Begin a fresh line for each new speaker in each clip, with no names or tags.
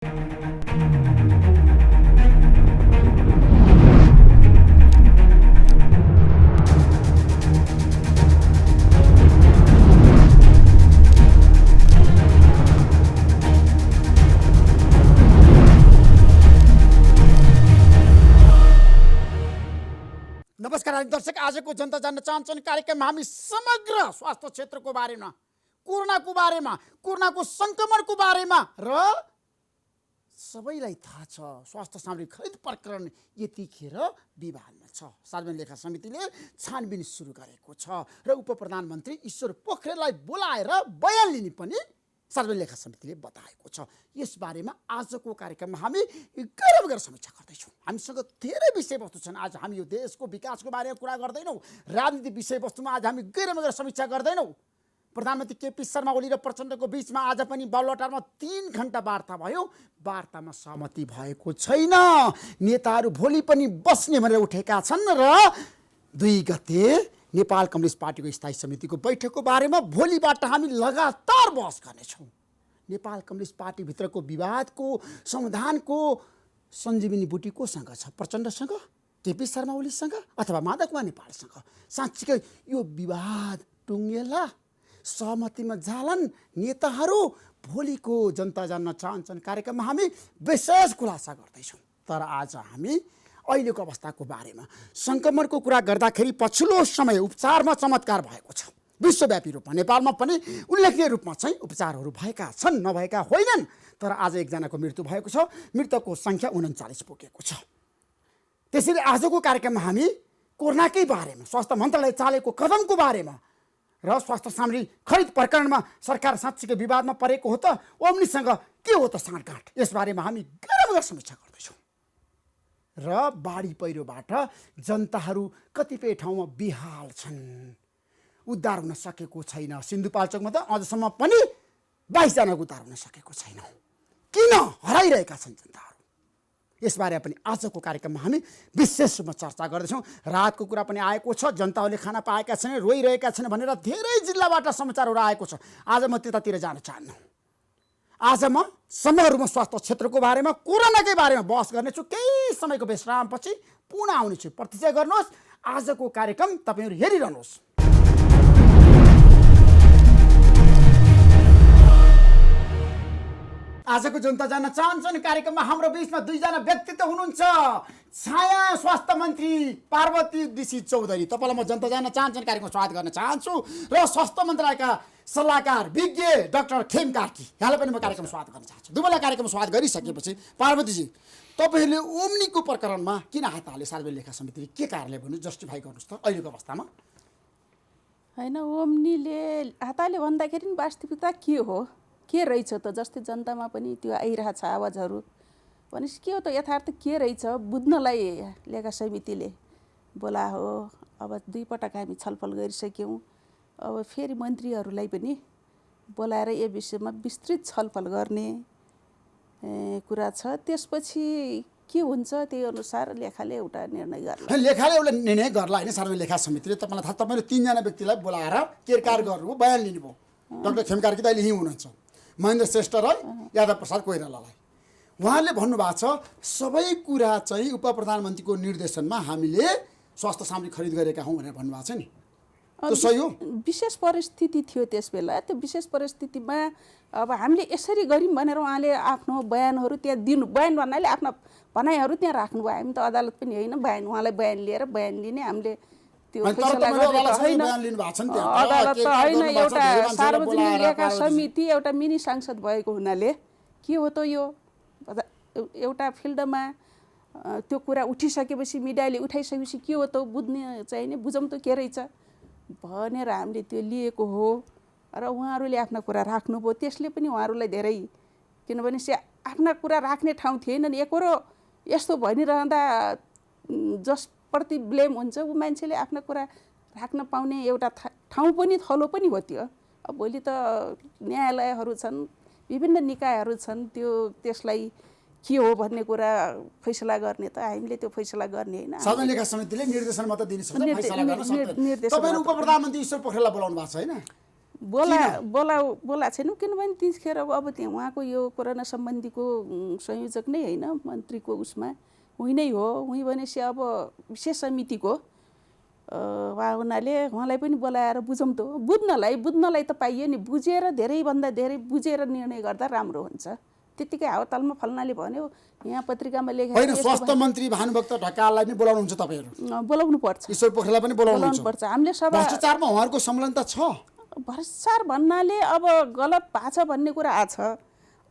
नमस्कार दर्शक, आजको जनता जान्न चाहन्छन् कार्यक्रममा हामी समग्र स्वास्थ्य क्षेत्रको बारेमा, कोरोनाको बारेमा, कोरोनाको संक्रमणको बारेमा र सबैलाई थाहा छ स्वास्थ्य सामग्री खरिद प्रकरण यतिखेर विवादमा छ। सार्वजनिक लेखा समितिले छानबिन सुरु गरेको छ र उपप्रधानमन्त्री ईश्वर पोखरेललाई बोलाएर बयान लिने पनि सार्वजनिक लेखा समितिले बताएको छ। यस बारेमा आजको कार्यक्रममा हामी गरम गरेर समीक्षा गर्दैछौँ। हामीसँग धेरै विषयवस्तु छन्। आज हामी यो देशको विकासको बारेमा कुरा गर्दैनौँ, राजनीतिक विषयवस्तुमा आज हामी गरम गरेर समीक्षा गर्दैनौँ। प्रधानमन्त्री केपी शर्मा ओली र प्रचण्डको बीचमा आज पनि बालुवाटारमा 3 घण्टा वार्ता भयो। वार्तामा सहमति भएको छैन। नेताहरू भोलि पनि बस्ने भनेर उठेका छन् र 2 गते नेपाल कम्युनिस्ट पार्टीको स्थायी समितिको बैठकको बारेमा भोलिबाट हामी लगातार बहस गर्नेछौँ। नेपाल कम्युनिस्ट पार्टीभित्रको विवादको समाधानको सञ्जीवनी बुटी कोसँग छ? प्रचण्डसँग, केपी शर्मा ओलीसँग अथवा माधव कुमार नेपालसँग? साँच्चीकै यो विवाद टुङ्गेला, सहमतिमा जालान् नेताहरू? भोलिको जनता जान्न चाहन्छन् कार्यक्रममा हामी विशेष खुलासा गर्दैछौँ। तर आज हामी अहिलेको अवस्थाको बारेमा, सङ्क्रमणको कुरा गर्दाखेरि पछिल्लो समय उपचारमा चमत्कार भएको छ। विश्वव्यापी रूपमा नेपालमा पनि उल्लेखनीय रूपमा चाहिँ उपचारहरू भएका छन्, नभएका होइनन्। तर आज एकजनाको मृत्यु भएको छ। मृतकको सङ्ख्या 39 पुगेको छ। त्यसैले आजको कार्यक्रममा हामी कोरोनाकै बारेमा, स्वास्थ्य मन्त्रालय चालेको कदमको बारेमा र स्वास्थ्य सामग्री खरिद प्रकरणमा सरकार साँच्चीकै विवादमा परेको हो त ओम्नीसँग के हो त साँठगाँठ, यसबारेमा हामी गरम गरेर समीक्षा गर्दैछौँ। र बाढी पहिरोबाट जनताहरू कतिपय ठाउँमा बेहाल छन्, उद्धार हुन सकेको छैन। सिन्धुपाल्चोकमा त अझसम्म पनि 22 जनाको उद्धार हुन सकेको छैन। किन हराइरहेका छन् जनताहरू? यसबारे पनि आजको कार्यक्रममा हामी विशेष रूपमा चर्चा गर्दैछौँ। राहतको कुरा पनि आएको छ। जनताहरूले खाना पाएका छैन, रोइरहेका छन् भनेर धेरै जिल्लाबाट समाचारहरू आएको छ। आज म त्यतातिर जान चाहन्छु। आज म समग्र रूपमा स्वास्थ्य क्षेत्रको बारेमा, कोरोनाकै बारेमा बहस गर्नेछु। केही समयको विश्रामपछि पुनः आउनेछु। प्रतीक्षा गर्नुहोस्। आजको कार्यक्रम तपाईँहरू हेरिरहनुहोस्। आजको जनता जान्न चाहन्छन् कार्यक्रममा हाम्रो बीचमा 2 जना व्यक्तित्व हुनुहुन्छ। छाया स्वास्थ्य मन्त्री पार्वती ऋषि चौधरी, तपाईँलाई म जनता जान्न चाहन्छन् कार्यक्रममा स्वागत गर्न चाहन्छु। र स्वास्थ्य मन्त्रालयका सल्लाहकार विज्ञ डाक्टर खेम कार्की, यहाँलाई पनि म कार्यक्रममा स्वागत गर्न चाहन्छु। दुवैलाई कार्यक्रममा स्वागत गरिसकेपछि पार्वतीजी, तपाईँहरूले ओम्नीको प्रकरणमा किन हात हाले? सार्वजनिक लेखा समितिले के कारणले भन्नु, जस्टिफाई गर्नुहोस् त अहिलेको अवस्थामा।
होइन, ओम्नीले हात हाले भन्दाखेरि वास्तविकता के हो, के रहेछ त? जस्तै जनतामा पनि त्यो आइरहेछ आवाजहरू। भनेपछि के हो त, यथार्थ के रहेछ बुझ्नलाई लेखा समितिले बोला हो। अब 2 पटक हामी छलफल गरिसक्यौँ। अब फेरि मन्त्रीहरूलाई पनि बोलाएर यो विषयमा विस्तृत छलफल गर्ने कुरा छ। त्यसपछि के हुन्छ त्यही अनुसार लेखाले एउटा निर्णय गर्ला।
लेखाले एउटा निर्णय गर्ला होइन? सार्वजनिक लेखा समितिले तपाईँलाई थाहा, तपाईँले 3 जना व्यक्तिलाई बोलाएर केरकार गर्नुभयो, बयान लिनुभयो। डाक्टर खेम कार्की त अहिले यहीँ हुनुहुन्छ, महेन्द्र श्रेष्ठ राई, यादव प्रसाद कोइरालालाई। उहाँले भन्नुभएको छ सबै कुरा चाहिँ उप प्रधानमन्त्रीको निर्देशनमा हामीले स्वास्थ्य सामग्री खरिद गरेका हौँ भनेर भन्नुभएको छ नि। त्यो सही हो?
विशेष परिस्थिति थियो त्यस बेला। त्यो विशेष परिस्थितिमा अब हामीले यसरी गऱ्यौँ भनेर उहाँले आफ्नो बयानहरू त्यहाँ दिनु, बयान भन्नाले आफ्ना भनाइहरू त्यहाँ राख्नुभयो। हामी त अदालत पनि होइन, उहाँलाई बयान लिएर बयान लिने हामीले त्यो फैसला गरेको होइन। अदालत त होइन, एउटा सार्वजनिक लेखा समिति एउटा मिनी सांसद भएको हुनाले के हो त यो एउटा फिल्डमा त्यो कुरा उठिसकेपछि, मिडियाले उठाइसकेपछि के हो त बुझ्ने चाहिने, बुझौँ त के रहेछ भनेर हामीले त्यो लिएको हो। र उहाँहरूले आफ्ना कुरा राख्नुभयो। त्यसले पनि उहाँहरूलाई धेरै, किनभने आफ्ना कुरा राख्ने ठाउँ थिएन नि। एकरो यस्तो भनिरहँदा जसप्रति ब्लेम हुन्छ ऊ मान्छेले आफ्ना कुरा राख्न पाउने एउटा ठाउँ पनि, थलो पनि हो त्यो। अब भोलि त न्यायालयहरू छन्, विभिन्न निकायहरू छन्, त्यसलाई के हो भन्ने कुरा फैसला गर्ने त हामीले त्यो फैसला गर्ने होइन।
सार्वजनिक लेखा समितिले निर्देशन मात्र दिन सक्छ, फैसला गर्न सक्दैन। तपाईहरु उपप्रधानमन्त्री ईश्वर पोखरेललाई बोलाउनु भएको छ हैन?
बोला छैनौँ किनभने त्यतिखेर अब त्यहाँ उहाँको यो कोरोना सम्बन्धीको संयोजक नै होइन मन्त्रीको उसमा उही नै हो। उही भनेपछि अब विशेष समितिको उहाँ हुनाले उहाँलाई पनि बोलाएर बुझौँ त। बुझ्नलाई त पाइयो नि, बुझेर धेरैभन्दा धेरै बुझेर निर्णय गर्दा राम्रो हुन्छ। त्यतिकै हावातालमा फल्नाले भन्यो यहाँ पत्रिकामा लेखेर
होइन, स्वास्थ्य मन्त्री भानुभक्त ढकाललाई नै बोलाउनुहुन्छ तपाईँहरू?
बोलाउनु पर्छ।
ईश्वर पोखरेललाई पनि बोलाउनुहुन्छ
पर्छ। हामीले सभा
भ्रष्टाचारमा उहाँहरूको संलग्नता छ।
भ्रष्टाचार भन्नाले अब गलत भएको छ भन्ने कुरा आछ।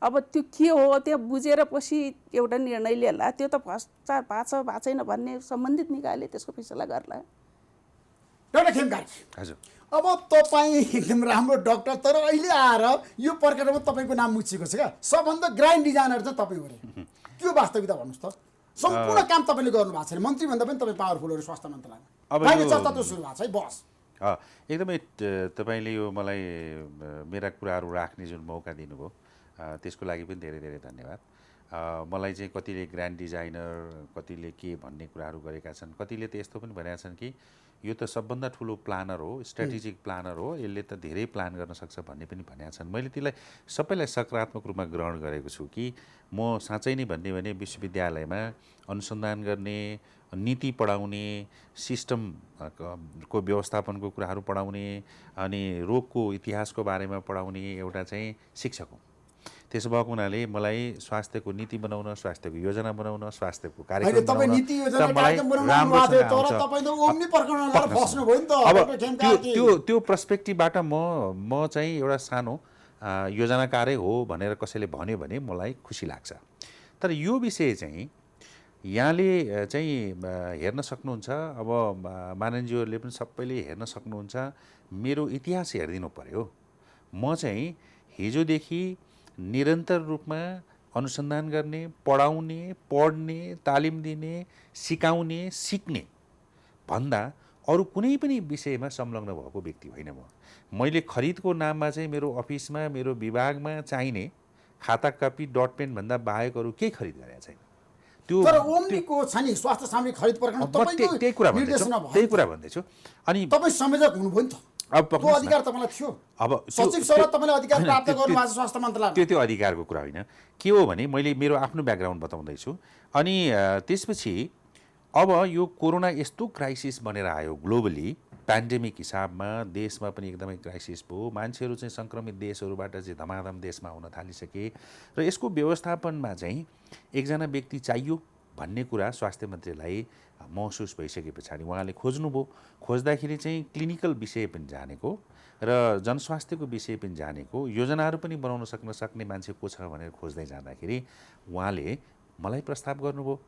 अब त्यो के हो त्यो बुझेर पछि एउटा निर्णय लिएला। त्यो त भ्रष्टाचार भएको छैन भन्ने सम्बन्धित निकायले त्यसको फैसला गर्ला।
डाक्टर खेम कार्की,
हजुर,
अब तपाईँ एकदम राम्रो डक्टर, तर अहिले आएर यो प्रकरणमा तपाईँको नाम मुछिएको छ क्या। सबभन्दा ग्रान्ड डिजाइनर चाहिँ तपाईँ हो रे। त्यो वास्तविकता भन्नुहोस् त। सम्पूर्ण काम तपाईँले गर्नु भएको छैन, मन्त्री भन्दा पनि तपाईँ पावरफुल हो स्वास्थ्य मन्त्रालयमा। अहिले चर्चा त सुरु भएको छ है, बस।
एकदमै तपाईँले यो मलाई मेरा कुराहरू राख्ने जुन मौका दिनुभयो त्यसको लागि पनि धेरै धेरै धन्यवाद। मलाई चाहिँ कतिले ग्रान्ड डिजाइनर, कतिले के भन्ने कुराहरू गरेका छन्, कतिले त यस्तो पनि भनेका छन् कि यो त सबभन्दा ठुलो प्लानर हो, स्ट्राटेजिक प्लानर हो, यसले त धेरै प्लान गर्न सक्छ भन्ने पनि भनेका छन्। मैले त्यसलाई सबैलाई सकारात्मक रूपमा ग्रहण गरेको छु कि म साँच्चै नै भन्ने भने विश्वविद्यालयमा अनुसन्धान गर्ने, नीति पढाउने, सिस्टमको व्यवस्थापनको कुराहरू पढाउने अनि रोगको इतिहासको बारेमा पढाउने एउटा चाहिँ शिक्षक हो। त्यसो भएको हुनाले मलाई स्वास्थ्यको नीति बनाउन, स्वास्थ्यको योजना बनाउन, स्वास्थ्यको कार्यक्रम बनाउन त्यो पर्सपेक्टिभबाट म चाहिँ एउटा सानो योजनाकारै हो भनेर कसैले भन्यो भने मलाई खुसी लाग्छ। तर यो विषय चाहिँ यहाँले चाहिँ हेर्न सक्नुहुन्छ। अब माननीयज्यूहरूले पनि सबैले हेर्न सक्नुहुन्छ। मेरो इतिहास हेरिदिनु पर्यो। म चाहिँ हिजोदेखि निरन्तर रूपमा अनुसन्धान गर्ने, पढाउने, पढ्ने, तालिम दिने, सिकाउने, सिक्ने भन्दा अरू कुनै पनि विषयमा संलग्न भएको व्यक्ति होइन म। मैले खरिदको नाममा चाहिँ मेरो अफिसमा, मेरो विभागमा चाहिने खाता कपी, डट पेन भन्दा बाहेक अरू केही खरिद गरेको छैन।
त्यो तर ओम्नीको छ नि स्वास्थ्य सामग्री खरिद प्रकरण तपाईँको
त्यही कुरा भन्दैछु। अनि
तपाईँ संयोजक हुनुभयो नि त,
अब
त्यो अधिकार तपाईँलाई थियो।
अब
सचिव सर तपाईँले अधिकार प्राप्त गर्नुभएको छ स्वास्थ्य मन्त्रालयमा।
त्यो अधिकारको कुरा होइन। के हो भने मैले मेरो आफ्नो ब्याकग्राउन्ड बताउँदैछु। अनि त्यसपछि अब यो कोरोना यस्तो क्राइसिस बनेर आयो ग्लोबली, पेन्डेमिक हिसाबमा देशमा पनि एकदमै क्राइसिस भयो। मान्छेहरू चाहिँ सङ्क्रमित देशहरूबाट चाहिँ धमाधम देशमा आउन थालिसके र यसको व्यवस्थापनमा चाहिँ एकजना व्यक्ति चाहियो भन्ने कुरा स्वास्थ्य मन्त्रीलाई महसुस भइसके पछाडि उहाँले खोज्नुभयो। खोज्दाखेरि चाहिँ क्लिनिकल विषय पनि जानेको र जनस्वास्थ्यको विषय पनि जानेको, योजनाहरू पनि बनाउन सक्ने मान्छे को छ भनेर खोज्दै जाँदाखेरि उहाँले मलाई प्रस्ताव गर्नुभयो।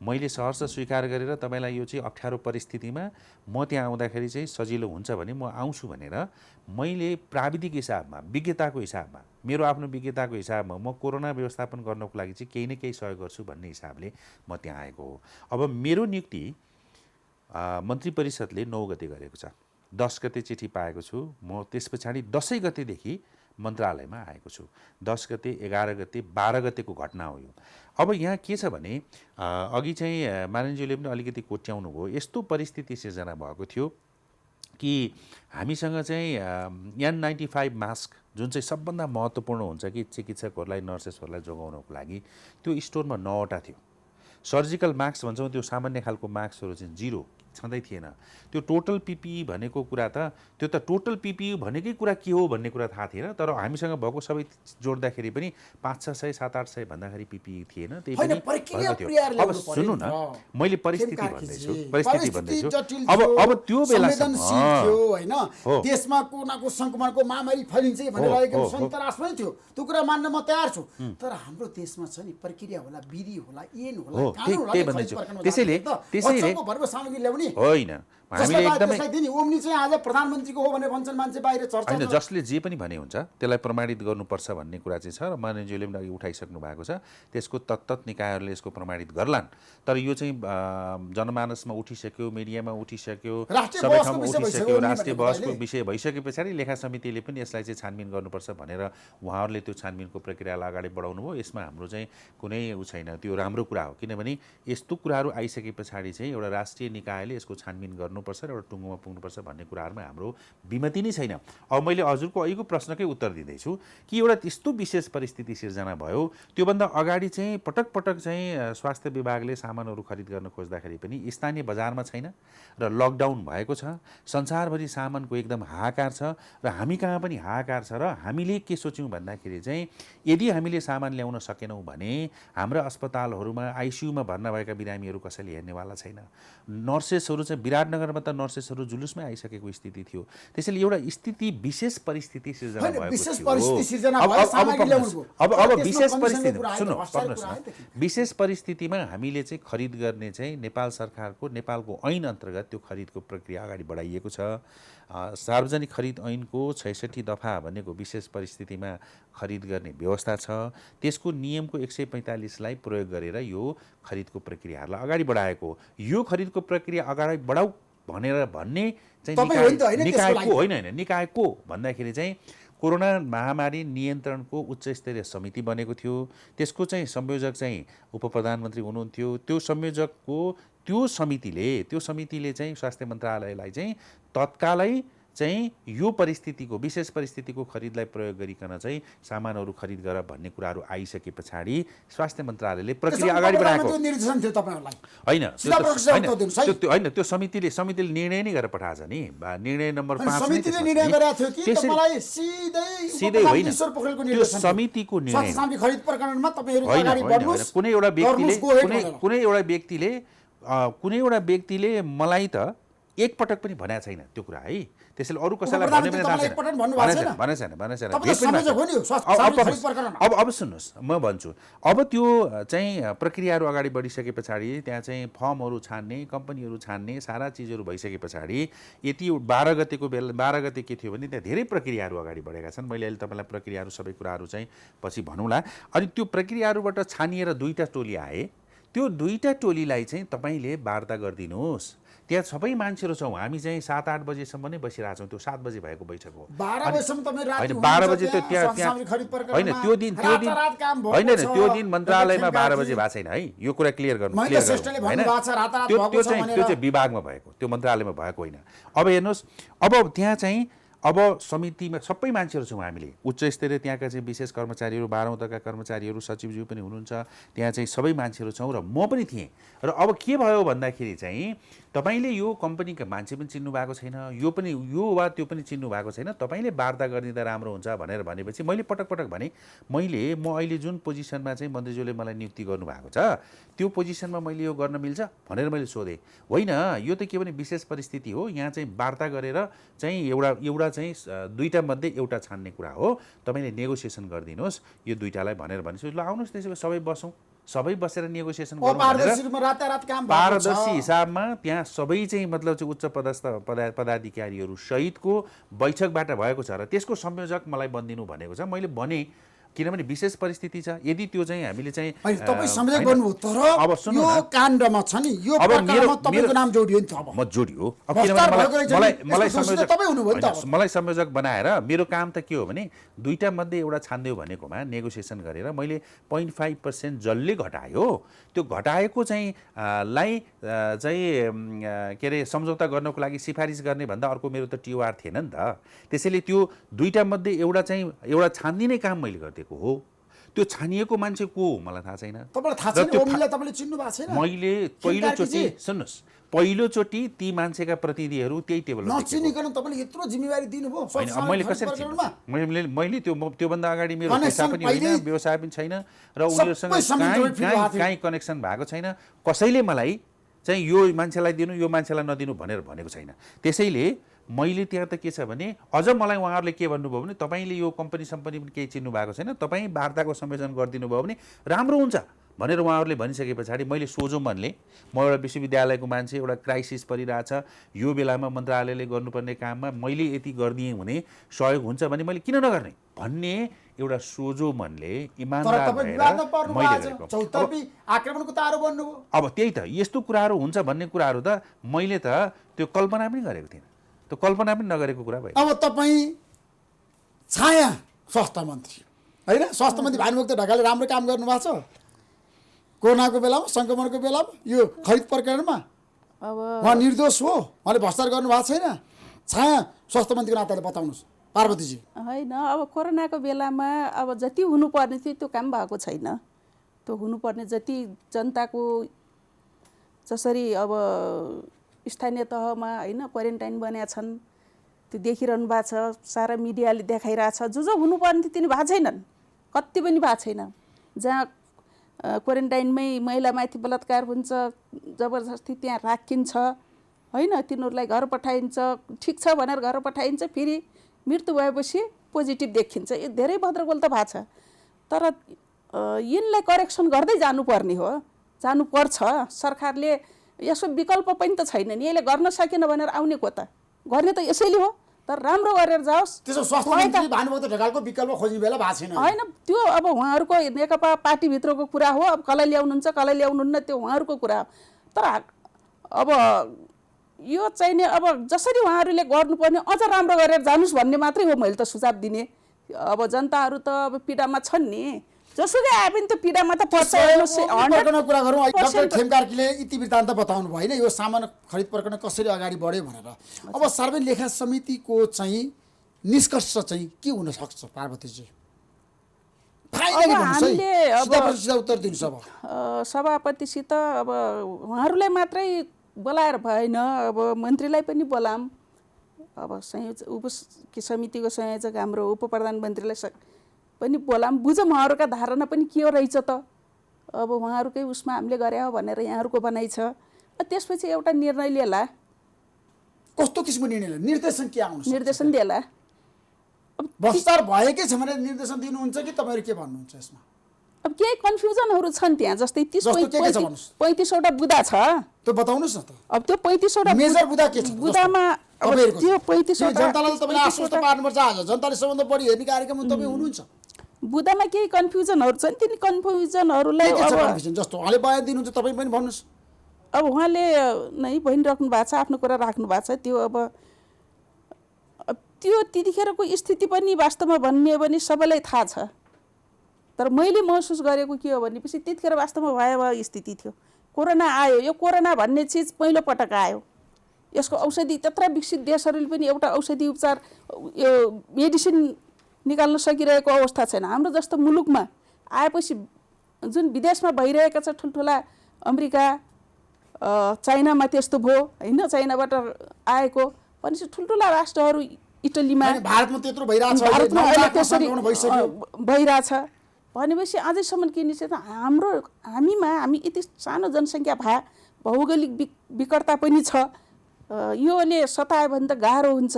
मैले सहर्ष स्वीकार गरेर तपाईँलाई यो चाहिँ अप्ठ्यारो परिस्थितिमा म त्यहाँ आउँदाखेरि चाहिँ सजिलो हुन्छ भने म आउँछु भनेर मैले प्राविधिक हिसाबमा, विज्ञताको हिसाबमा, मेरो आफ्नो विज्ञताको हिसाबमा म कोरोना व्यवस्थापन गर्नको लागि चाहिँ केही न केही सहयोग गर्छु भन्ने हिसाबले म त्यहाँ आएको हो। अब मेरो नियुक्ति मन्त्री परिषदले 9 गते गरेको छ। 10 गते चिठी पाएको छु म। त्यस पछाडि 10 गतेदेखि मन्त्रालयमा आएको छु। 10 गते, 11 गते, 12 गतेको घटना हो यो। अब यहाँ के छ भने अघि चाहिँ माननीयज्यूले पनि अलिकति कोट्याउनु भयो। यस्तो परिस्थिति सिर्जना भएको थियो कि हामीसँग चाहिँ N95 मास्क जुन चाहिँ सबभन्दा महत्त्वपूर्ण हुन्छ कि चिकित्सकहरूलाई, नर्सेसहरूलाई जोगाउनको लागि, त्यो स्टोरमा 9वटा थियो। सर्जिकल मास्क भन्छौँ त्यो सामान्य खालको मास्कहरू चाहिँ 0 छँदै थिएन। त्यो टोटल पिपिई भनेको कुरा त त्यो त टोटल पिपिई भनेकै कुरा के हो भन्ने कुरा थाहा थिएन। तर हामीसँग भएको सबै जोड्दाखेरि पनि 500-600, 700-800 भन्दाखेरि पिपिई थिएन। त्यही पनि भएको थियो। अब सुन्नु न, मैले परिस्थिति भन्दैछु। अब त्यो बेलासम्म
होइन देशमा कोरोनाको संक्रमणको महामारी फैलिन्छ भनेर एकदम सन्तरास पनि थियो। त्यो कुरा मान्न म तयार छु। तर हाम्रो देशमा छ नि प्रक्रिया होला, विधि होला, ऐन होला, कानुन होला। त्यसैले सामग्री ल्याउने
होइन, हामीले एकदमै
ओम्नी चाहिँ आज प्रधानमन्त्रीको हो भनेर भन्छन् मान्छे बाहिर चर्चा।
होइन, जसले जे पनि भने हुन्छ त्यसलाई प्रमाणित गर्नुपर्छ भन्ने कुरा चाहिँ छ र माननीयज्यूले पनि अघि उठाइसक्नु भएको छ। त्यसको तत्त निकायहरूले यसको प्रमाणित गर्लान्। तर यो चाहिँ जनमानसमा उठिसक्यो, मिडियामा उठिसक्यो, सबै ठाउँमा उठिसक्यो, राष्ट्रिय बहसको विषय भइसके पछाडि लेखा समितिले पनि यसलाई चाहिँ छानबिन गर्नुपर्छ भनेर उहाँहरूले त्यो छानबिनको प्रक्रियालाई अगाडि बढाउनु भयो। यसमा हाम्रो चाहिँ कुनै उ छैन। त्यो राम्रो कुरा हो, किनभने यस्तो कुराहरू आइसके पछाडि चाहिँ एउटा राष्ट्रिय निकायले मन्त्रालयले यसको छानबिन गर्नुपर्छ र एउटा टुङ्गोमा पुग्नुपर्छ भन्ने कुराहरूमा हाम्रो विमति नै छैन। अब मैले हजुरको अहिलेको प्रश्नकै उत्तर दिँदैछु कि एउटा त्यस्तो विशेष परिस्थिति सिर्जना भयो, त्योभन्दा अगाडि चाहिँ पटक पटक चाहिँ स्वास्थ्य विभागले सामानहरू खरिद गर्न खोज्दाखेरि पनि स्थानीय बजारमा छैन र लकडाउन भएको छ, संसारभरि सामानको एकदम हाहाकार छ र हामी कहाँ पनि हाहाकार छ। र हामीले के सोच्यौँ भन्दाखेरि चाहिँ यदि हामीले सामान ल्याउन सकेनौँ भने हाम्रा अस्पतालहरूमा आइसियुमा भर्ना भएका बिरामीहरू कसैले हेर्नेवाला छैन। नर्सेसहरू चाहिँ विराटनगरमा त नर्सेसहरू जुलुसमै आइसकेको स्थिति थियो। त्यसैले एउटा स्थिति विशेष परिस्थिति सिर्जना भएको थियो। अब विशेष परिस्थिति सुन्नुहोस् न, विशेष परिस्थितिमा हामीले चाहिँ खरिद गर्ने चाहिँ नेपाल सरकारको नेपालको ऐन अन्तर्गत त्यो खरिदको प्रक्रिया अगाडि बढाइएको छ। सार्वजनिक खरिद ऐनको 66 दफा भनेको विशेष परिस्थितिमा खरिद गर्ने व्यवस्था छ। त्यसको नियमको 145लाई प्रयोग गरेर यो खरिदको प्रक्रियाहरूलाई अगाडि बढाएको। यो खरिदको प्रक्रिया अगाडि बढाऊ भन्ने चाहिँ निकायको भन्दाखेरि चाहिँ कोरोना महामारी नियन्त्रणको उच्च स्तरीय समिति बनेको थियो। त्यसको चाहिँ संयोजक चाहिँ उपप्रधानमन्त्री हुनुहुन्थ्यो। त्यो समितिले चाहिँ स्वास्थ्य मन्त्रालयलाई चाहिँ तत्कालै चाहिँ यो परिस्थितिको विशेष परिस्थितिको खरिदलाई प्रयोग गरिकन चाहिँ सामानहरू खरिद गर भन्ने कुराहरू आइसके पछाडि स्वास्थ्य मन्त्रालयले प्रक्रिया अगाडि बढाएको होइन। त्यो समितिले निर्णय नै गरेर पठाएछ नि। निर्णय नम्बर 5 सिधै होइन, त्यो समितिको निर्णय कुनै एउटा व्यक्तिले मलाई त एकपटक पनि भनेको छैन त्यो कुरा है। त्यसैले अरू कसैलाई अब सुन्नुहोस्, म भन्छु अब त्यो चाहिँ प्रक्रियाहरू अगाडि बढिसके पछाडि त्यहाँ चाहिँ फर्महरू छान्ने, कम्पनीहरू छान्ने, सारा चिजहरू भइसके पछाडि यति 12 गते के थियो भने त्यहाँ धेरै प्रक्रियाहरू अगाडि बढेका छन्। मैले अहिले तपाईँलाई प्रक्रियाहरू सबै कुराहरू चाहिँ पछि भनौँला। अनि त्यो प्रक्रियाहरूबाट छानिएर 2टा टोली आए। त्यो 2टा टोलीलाई चाहिँ तपाईँले वार्ता गरिदिनुहोस्। त्यहाँ सबै मान्छेहरू छौँ, हामी चाहिँ 7-8 बजेसम्म नै बसिरहेछौँ। त्यो 7 बजे भएको बैठक हो। 12 बजे त त्यहाँ होइन, त्यो दिन मन्त्रालयमा 12 बजे भएको छैन है। यो कुरा क्लियर गर्नु त्यो चाहिँ विभागमा भएको, त्यो मन्त्रालयमा भएको होइन। अब हेर्नुहोस्, अब त्यहाँ चाहिँ अब समितिमा सबै मान्छेहरू छौँ हामीले, उच्च स्तरीय त्यहाँका चाहिँ विशेष कर्मचारीहरू 12औं तहका कर्मचारीहरू, सचिवज्यू पनि हुनुहुन्छ त्यहाँ चाहिँ सबै मान्छेहरू छौँ र म पनि थिएँ। र अब के भयो भन्दाखेरि चाहिँ तपाईँले यो कम्पनीका मान्छे पनि चिन्नु भएको छैन, यो वा त्यो पनि चिन्नु भएको छैन, तपाईँले वार्ता गरिदिँदा राम्रो हुन्छ भनेर भनेपछि मैले पटक भने म अहिले जुन पोजिसनमा चाहिँ मन्त्रीज्यूले मलाई नियुक्ति गर्नुभएको छ त्यो पोजिसनमा मैले यो गर्न मिल्छ भनेर मैले सोधेँ। होइन, यो त के भने विशेष परिस्थिति हो, यहाँ चाहिँ वार्ता गरेर चाहिँ एउटा चाहिँ 2टा मध्ये एउटा छान्ने कुरा हो, तपाईँले नेगोसिएसन गरिदिनुहोस् यो 2टालाई भनेर भनेपछि ल आउनुहोस् त्यसो भए सबै बसौँ, सबै बसेर नेगोसिएसन गरौँ भनेर पारदर्शी हिसाबमा त्यहाँ सबै चाहिँ मतलब चाहिँ उच्च पदस्थ पदाधिकारीहरू सहितको बैठकबाट भएको छ र त्यसको संयोजक मलाई बनिदिनु भनेको छ। मैले भने किनभने विशेष परिस्थिति छ, यदि त्यो चाहिँ हामीले चाहिँ
तपाई संयोजक बन्नु तर अब सुन्नु यो काण्डमा छ नि, यो प्रकरणमा तपाईको नाम जोडियो नि त। अब
म जोडियो, अब किनभने मलाई संयोजक तपाई हुनुभयो नि त। मलाई संयोजक बनाएर मेरो काम त के हो भने 2टा मध्ये एउटा छान्दियो भनेकोमा नेगोसिएसन गरेर मैले 0.5% जसले घटायो त्यो घटाएको चाहिँ लाई चाहिँ के अरे सम्झौता गर्नको लागि सिफारिस गर्ने भन्दा अर्को मेरो त टिओआर थिएन नि त। त्यसैले त्यो 2टा मध्ये एउटा छान्दिने काम मैले गर्दिएको हो। त्यो छानिएको मान्छे को हो मलाई थाहा छैन।
तपाईलाई थाहा छैन, ओमीलाई तपाईले चिन्नु भएको छैन।
मैले पहिलोचोटि सुन्नुस्, पहिलोचोटि ती मान्छेका प्रतिनिधिहरू त्यही टेबलमा
नचिनिकन तपाईले यत्रो जिम्मेवारी दिनुभयो।
मैले कसरी मैले त्योभन्दा अगाडि मेरो पैसा पनि होइन, व्यवसाय पनि छैन र उनीहरूसँग काहीँ कनेक्सन भएको छैन। कसैले मलाई चाहिँ यो मान्छेलाई दिनु यो मान्छेलाई नदिनु भनेर भनेको छैन। त्यसैले मैले त्यहाँ त के छ भने अझ मलाई उहाँहरूले के भन्नुभयो भने तपाईँले यो कम्पनी पनि केही चिन्नु भएको छैन, तपाईँ वार्ताको संयोजन गरिदिनु भयो भने राम्रो हुन्छ भनेर उहाँहरूले भनिसके पछाडि मैले सोझो मनले म एउटा विश्वविद्यालयको मान्छे, एउटा क्राइसिस परिरहेछ, यो बेलामा मन्त्रालयले गर्नुपर्ने काममा मैले यति गरिदिएँ भने सहयोग हुन्छ भने मैले किन नगर्ने भन्ने एउटा सोझो मनले इमानदार भएर मैले गरेको।
आक्रमणको तारो बन्नुभयो।
अब त्यही त यस्तो कुराहरू हुन्छ भन्ने कुराहरू त मैले त त्यो कल्पना पनि गरेको थिइनँ, त्यो कल्पना पनि नगरेको कुरा भयो।
अब तपाईँ छाया स्वास्थ्य मन्त्री होइन, स्वास्थ्य मन्त्री भानुभक्त ढकालले राम्रो काम गर्नुभएको छ कोरोनाको बेलामा, सङ्क्रमणको बेलामा, यो खरिद प्रकरणमा
अब
उहाँ निर्दोष हो, उहाँले भ्रष्टाचार गर्नु भएको छैन? छाया स्वास्थ्य मन्त्रीको नाताले बताउनुहोस् पार्वतीजी।
होइन, अब कोरोनाको बेलामा अब जति हुनुपर्ने थियो त्यो काम भएको छैन। त्यो हुनुपर्ने जति जनताको जसरी अब स्थानीय तहमा होइन क्वारेन्टाइन बनेका छन् त्यो देखिरहनु भएको छ, सारा मिडियाले देखाइरहेछ। जो हुनुपर्ने थियो तिनी भएको छैनन्, कति पनि भएको छैन। जहाँ क्वारेन्टाइनमै महिलामाथि बलात्कार हुन्छ, जबरजस्ती त्यहाँ राखिन्छ होइन, तिनीहरूलाई घर पठाइन्छ, ठिक छ भनेर घर पठाइन्छ, फेरि मृत्यु भएपछि पोजिटिभ देखिन्छ। यो धेरै भद्रगोल त भएको छ। तर यिनलाई करेक्सन गर्दै जानुपर्ने हो, जानुपर्छ। सरकारले यसो विकल्प पनि त छैन नि, यसले गर्न सकेन भनेर आउने को त? गर्ने त यसैले हो, तर राम्रो गरेर जाओस्।
त्यसो स्वास्थ्य मन्त्री भानुभक्त ढकालको विकल्प खोज्ने बेला भएको छैन
होइन, त्यो अब उहाँहरूको नेकपा पार्टीभित्रको कुरा हो। अब कसलाई ल्याउनुहुन्छ कसलाई ल्याउनुहुन्न त्यो उहाँहरूको कुरा हो। तर अब यो चाहिँ नि अब जसरी उहाँहरूले गर्नुपर्ने अझ राम्रो गरेर जानुहोस् भन्ने मात्रै हो मैले त सुझाव दिने। अब जनताहरू त अब पीडामा छन् नि, जसुकै आए पनि त पीडामा त पर्छ।
कुरा गरौँ। डाक्टर खेमकार्कीले इतिवृत्तान्त बताउनु भयो होइन, यो सामान खरिद प्रकरण कसरी अगाडि बढ्यो भनेर। अब सार्वजनिक लेखा समितिको चाहिँ निष्कर्ष चाहिँ के हुन सक्छ पार्वतीजी?
हामीले
सीधा उत्तर दिनुहोस्। अब
सभापतिसित अब उहाँहरूलाई मात्रै बोलाएर भएन, अब मन्त्रीलाई पनि बोलाम। अब समितिको संयोजक हाम्रो उप प्रधानमन्त्रीलाई पनि बोलाम, बुझौँ उहाँहरूका धारणा पनि के हो रहेछ त। अब उहाँहरूकै उसमा हामीले गरे हो भनेर यहाँहरूको भनाइ छ। त्यसपछि एउटा निर्णय लिएला।
कस्तो किसिमको निर्णय? निर्देशन के आउनु?
निर्देशन दिएला।
अब भ्रष्टाचार भएकै छ भने निर्देशन दिनुहुन्छ कि तपाईँहरू के भन्नुहुन्छ यसमा?
अब केही कन्फ्युजनहरू छन् त्यहाँ, जस्तै 30-35वटा बुदा छ,
त्यो बताउनुहोस् न त।
अब त्यो 35वटा
मेजर बुदा के छ?
बुदामा अब त्यो 35वटा
जनतालाई तपाईँले आश्वस्त पार्नुपर्छ। आज जनताले सबभन्दा बढी हेर्ने कार्यक्रम तपाईँ हुनुहुन्छ।
बुदामा केही कन्फ्युजनहरू छन्, तिनी कन्फ्युजनहरूलाई
जस्तो उहाँले बयान दिनुहुन्छ तपाईँ पनि भन्नुहोस्।
अब उहाँले नै भनिराख्नु भएको छ, आफ्नो कुरा राख्नु भएको छ। त्यो अब त्यो त्यतिखेरको स्थिति पनि वास्तवमा भन्ने भने सबैलाई थाहा छ। तर मैले महसुस गरेको के हो भनेपछि त्यतिखेर वास्तवमा भयावह स्थिति थियो। कोरोना आयो, यो कोरोना भन्ने चिज पहिलो पटक आयो। यसको औषधि त्यत्रा विकसित देशहरूले पनि एउटा औषधि उपचार यो मेडिसिन निकाल्न सकिरहेको अवस्था छैन। हाम्रो जस्तो मुलुकमा आएपछि जुन विदेशमा भइरहेका छ ठुल्ठुला अमेरिका चाइनामा त्यस्तो भयो होइन, चाइनाबाट आएको भनेपछि ठुल्ठुला राष्ट्रहरू इटलीमा,
भारतमा त्यत्रो भइरहेछ,
भइरहेछ भनेपछि अझैसम्म के निश्चय त हामी यति सानो जनसङ्ख्या भौगोलिक विकटता पनि छ। योले सतायो भने त गाह्रो हुन्छ।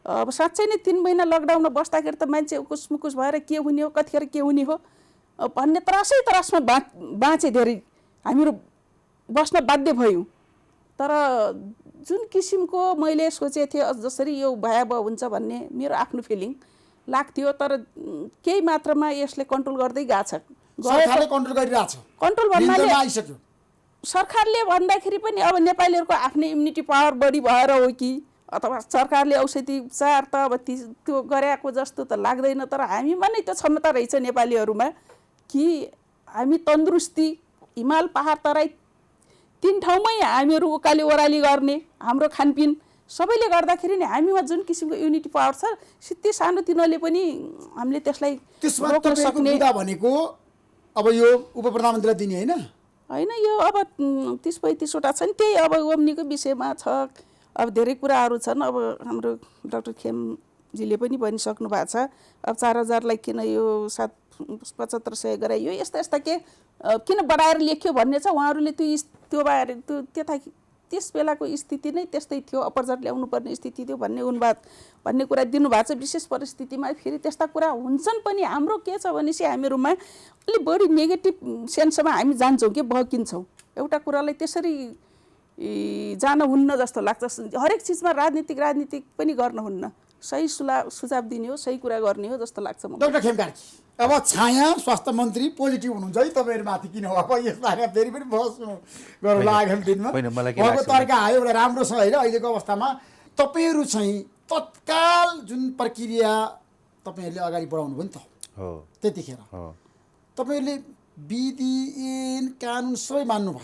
अब साँच्चै नै 3 महिना लकडाउनमा बस्दाखेरि त मान्छे उकुस भएर के हुने हो, कतिखेर के हुने हो भन्ने त्रासमा बाँचे धेरै, हामीहरू बस्न बाध्य भयौँ। तर जुन किसिमको मैले सोचेको थिएँ जसरी यो भयावह हुन्छ भन्ने मेरो आफ्नो फिलिङ लाग्थ्यो, तर केही मात्रामा यसले कन्ट्रोल गर्दै गएको छ।
सरकारले कन्ट्रोल गरिरहेछ।
कन्ट्रोल भन्नाले सरकारले भन्दाखेरि पनि अब नेपालीहरूको आफ्नै इम्युनिटी पावर बढी भएर हो कि अथवा सरकारले औषधि उपचार त अब त्यो गरेको जस्तो त लाग्दैन। तर हामीमा नै त्यो क्षमता रहेछ नेपालीहरूमा कि हामी तन्दुरुस्ती हिमाल पहाड तराई 3 ठाउँमै हामीहरू उकाली ओह्राली गर्ने, हाम्रो खानपिन सबैले गर्दाखेरि नि हामीमा जुन किसिमको युनिटी पावर छ सित्तै सानो तिनोले पनि हामीले त्यसलाई रोक्न सक्ने
भनेको। अब यो उप प्रधानमन्त्रीलाई दिने
होइन, यो अब 30-35वटा छन्, त्यही अब ओम्नीको विषयमा छ। अब धेरै कुराहरू छन्। अब हाम्रो डाक्टर खेमजीले पनि भनिसक्नु भएको छ। अब 4000लाई किन यो 7500 गराइयो, यस्ता के किन बढाएर लेख्यो भन्ने छ। उहाँहरूले त्यो बारे त्यस बेलाको स्थिति नै त्यस्तै थियो, अपरजट ल्याउनु पर्ने स्थिति थियो भन्ने कुरा दिनुभएको छ। विशेष परिस्थितिमा फेरि त्यस्ता कुरा हुन्छन् पनि। हाम्रो के छ भनेपछि हामीहरूमा अलिक बढी नेगेटिभ सेन्समा हामी जान्छौँ कि बहकिन्छौँ। एउटा कुरालाई त्यसरी जान हुन्न जस्तो लाग्छ। हरेक चिजमा राजनीतिक पनि गर्न हुन्न, सही सुझाव दिने हो, सही कुरा गर्ने हो जस्तो लाग्छ मलाई।
डाक्टर खेमकार्की, अब छाया स्वास्थ्य मन्त्री पोजिटिभ हुनुहुन्छ है तपाईँहरूमाथि, किन हो अब यसबारे फेरि पनि बहस गरौँला आगामी दिनमा। उहाँको तर्क आयो एउटा राम्रो छ होइन। अहिलेको अवस्थामा तपाईँहरू चाहिँ तत्काल जुन प्रक्रिया तपाईँहरूले अगाडि बढाउनु भयो नि त, त्यतिखेर तपाईँहरूले विधि ऐन कानुन सबै मान्नु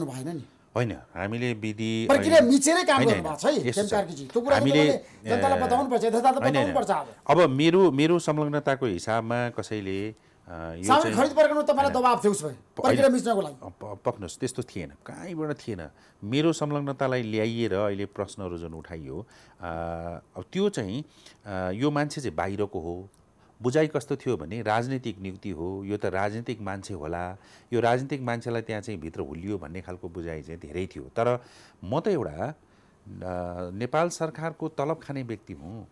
भएन नि?
होइन हामीले विधि
प्रक्रिया मिचेरै काम
होइन,
गर्नु भएको छ है
यस्तो छ।
कार्कीजी। त्यो कुरा
हामीले,
जनतालाई बताउनुपर्छ, यथार्थ
होइन,
बताउनुपर्छ।
अब मेरो संलग्नताको हिसाबमा कसैले यो
सामग्री
चाहिँ
खरिद प्रक्रियामा तपाईँलाई दबाब थियो उसमा प्रक्रिया मिच्नको लागि?
पक्नुहोस्, त्यस्तो थिएन, कहीँबाट थिएन। मेरो संलग्नतालाई ल्याइएर अहिले प्रश्नहरू जुन उठाइयो, अब त्यो चाहिँ यो मान्छे चाहिँ बाहिरको हो, बुझाइ कस्तो थियो भने राजनीतिक नियुक्ति हो, यो त राजनीतिक मान्छे होला, यो राजनीतिक मान्छेलाई त्यहाँ चाहिँ भित्र हुलियो भन्ने खालको बुझाइ चाहिँ धेरै थियो। तर म त एउटा नेपाल सरकारको तलब खाने व्यक्ति हुँ,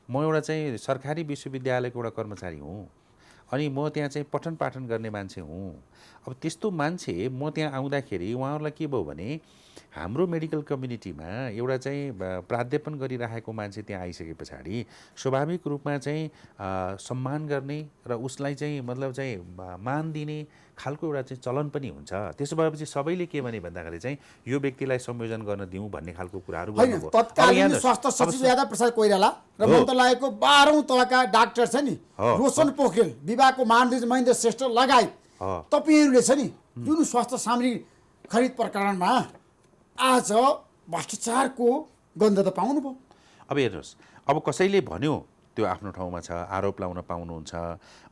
म एउटा चाहिँ सरकारी विश्वविद्यालयको एउटा कर्मचारी हुँ, अनि म त्यहाँ चाहिँ पठन पाठन गर्ने मान्छे हुँ। अब त्यस्तो मान्छे म त्यहाँ आउँदाखेरि उहाँहरूलाई के भयो भने हाम्रो मेडिकल कम्युनिटीमा एउटा चाहिँ प्राध्यापन गरिरहेको मान्छे त्यहाँ आइसके पछाडि स्वाभाविक रूपमा चाहिँ सम्मान गर्ने र उसलाई चाहिँ मतलब चाहिँ मान दिने खालको एउटा चाहिँ चलन पनि हुन्छ। त्यसो भएपछि सबैले के भने भन्दाखेरि चाहिँ यो व्यक्तिलाई संयोजन गर्न दिउँ भन्ने खालको कुराहरू गर्नुभयो।
तत्कालीन स्वास्थ्य सचिव यादव प्रसाद कोइराला र मन्त्रालयको 12औं तहका डाक्टर छ नि, रोशन पोखरेल, विभागको महेन्द्र श्रेष्ठ लगायत तपाईँहरूले छ नि जुन स्वास्थ्य सामग्री खरिद प्रकरणमा आज भ्रष्टाचारको गन्ध त पाउनुभयो।
अब हेर्नुहोस्, अब कसैले भन्यो त्यो आफ्नो ठाउँमा छ, आरोप लाउन पाउनुहुन्छ।